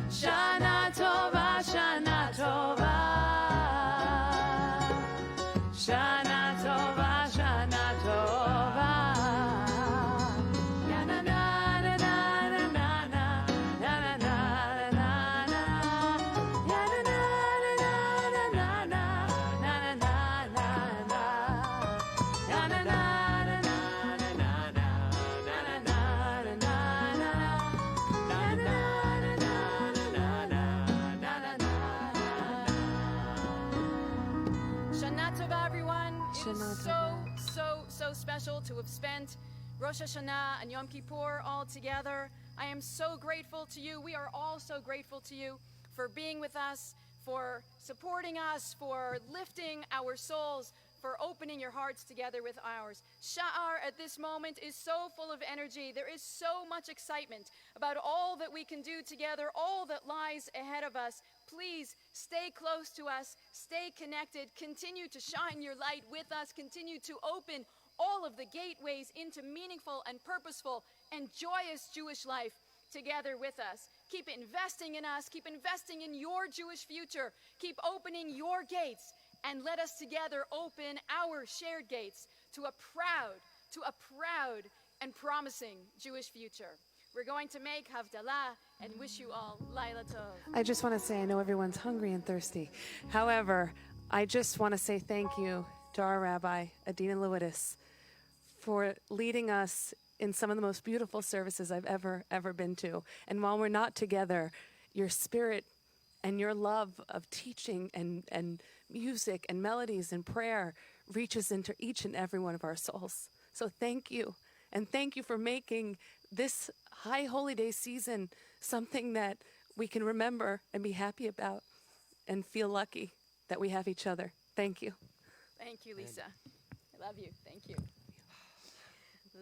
Shana Tova Shana Tova Shana Tova Shana Tova Na na na na na na na na na na na na na na Shana Tova, everyone. It Shana is so special to have spent Rosh Hashanah and Yom Kippur all together. I am so grateful to you. We are all so grateful to you for being with us, for supporting us, for lifting our souls, for opening your hearts together with ours. Sha'ar at this moment is so full of energy. There is so much excitement about all that we can do together, all that lies ahead of us. Please stay close to us, stay connected, continue to shine your light with us, continue to open all of the gateways into meaningful and purposeful and joyous Jewish life together with us. Keep investing in us, keep investing in your Jewish future, keep opening your gates, and let us together open our shared gates to a proud, to a proud and promising Jewish future. We're going to make Havdalah and wish you all Laila Tov. I just want to say, I know everyone's hungry and thirsty. However, I just want to say thank you to our Rabbi, Adina Lewidis, for leading us in some of the most beautiful services I've ever been to. And while we're not together, your spirit and your love of teaching and music and melodies and prayer reaches into each and every one of our souls. So thank you. And thank you for making this High Holy Day season something that we can remember and be happy about and feel lucky that we have each other. Thank you. Thank you, Lisa. I love you. Thank you.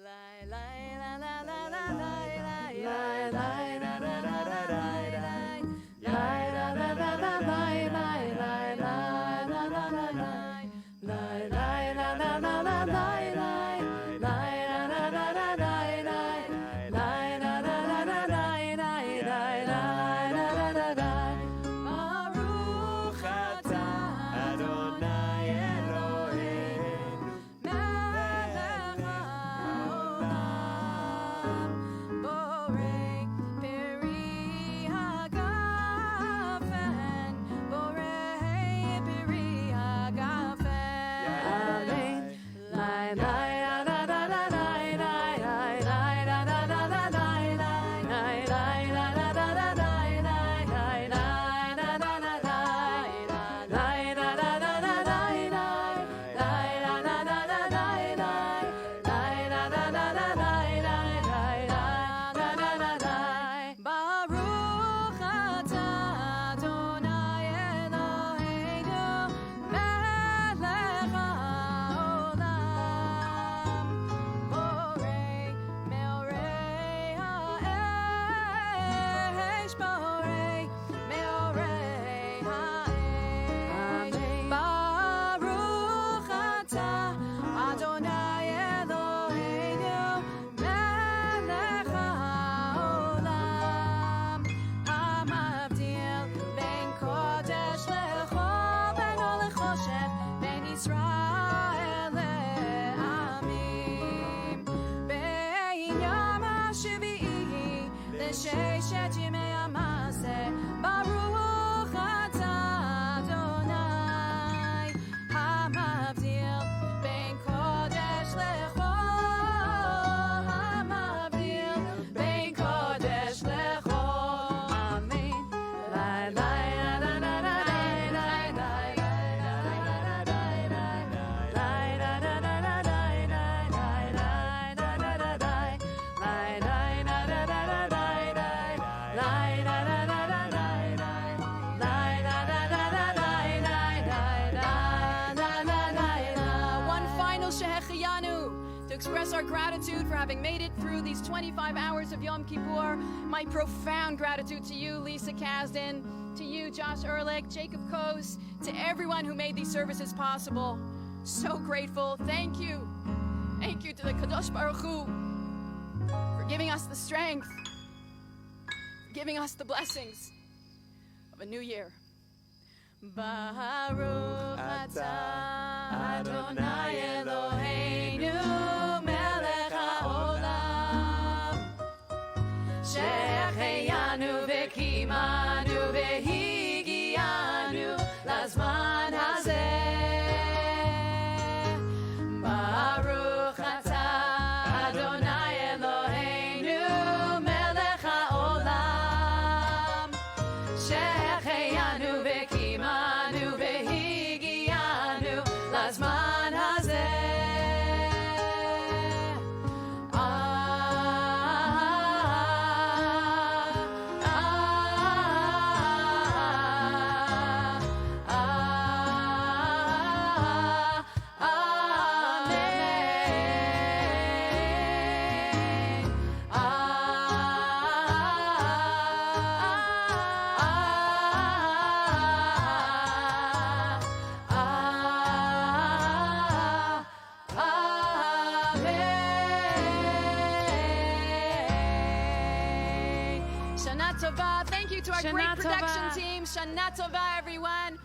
Lai, lai, la, la, la, la, lai, lai, lai, lai, la, la, la, la, lai, lai. Lai, la, la, la, la, lai, lai, lai, lai, la, la, la, lai. Lai, lai, la, la, la, la, lai, lai. Lai, la, la, la, la, lai, lai. Lai, la, la, la, la, lai, lai, lai, lai, la, la, la, lai. Baruch atah Adonai Eloheinu melech haolam borei peri hagafen borei peri hagafen. Lai, lai, la, la, la, la, lai, lai, lai, lai, la, la, la, la, lai, lai, lai, lai, la, la, la, la, lai, lai, lai, lai, la, la, la, lai, lai, la, la, la, la, lai, lai, lai, la, la, la, la, lai, lai, lai, la, la, la, la, lai, lai, lai, la, la, la, lai. Baruch atah Adonai Eloheinu melech haolam borei meorei ha'esh borei meorei ha'esh. Baruch atah Adonai Eloheinu melech haolam hamavdil ben kodesh lechol ben ol lechoshech ben Yisrael le'amim ben yom hashvi'i l'sheshet yimei hamaseh. Baruch atah Adonai hamavdil ben kodesh lechol hamavdil ben kodesh lechol. Amen. Lai, lai, la, la, la, la, lai, lai, lai, lai, lai, lai, lai, lai, lai, la, la, la, lai, lai, lai, lai, la, la, la, lai, lai, lai, la, la, la, la, lai, lai, lai, la, la, la, la, lai, lai, lai, la, la, la, la, lai, lai, lai, la, la, la, la. One final Shehecheyanu to express our gratitude for having made it through these 25 hours of Yom Kippur. My profound gratitude to you, Lisa Kasdan, to you, Josh Ehrlich, Jacob Kos, to everyone who made these services possible. So grateful. Thank you. Thank you to the Kadosh Baruch Hu for giving us the strength, for giving us the blessings of a new year. Baruch atah Adonai Eloheinu melech haolam שהחיינו וקיימנו והגיענו לזמן הזה. ברוך אתה אדוני אלוהינו מלך העולם שהחיינו וקיימנו והגיענו לזמן הזה. Shana Tova. Thank you to our great production team. Shana Tova, everyone.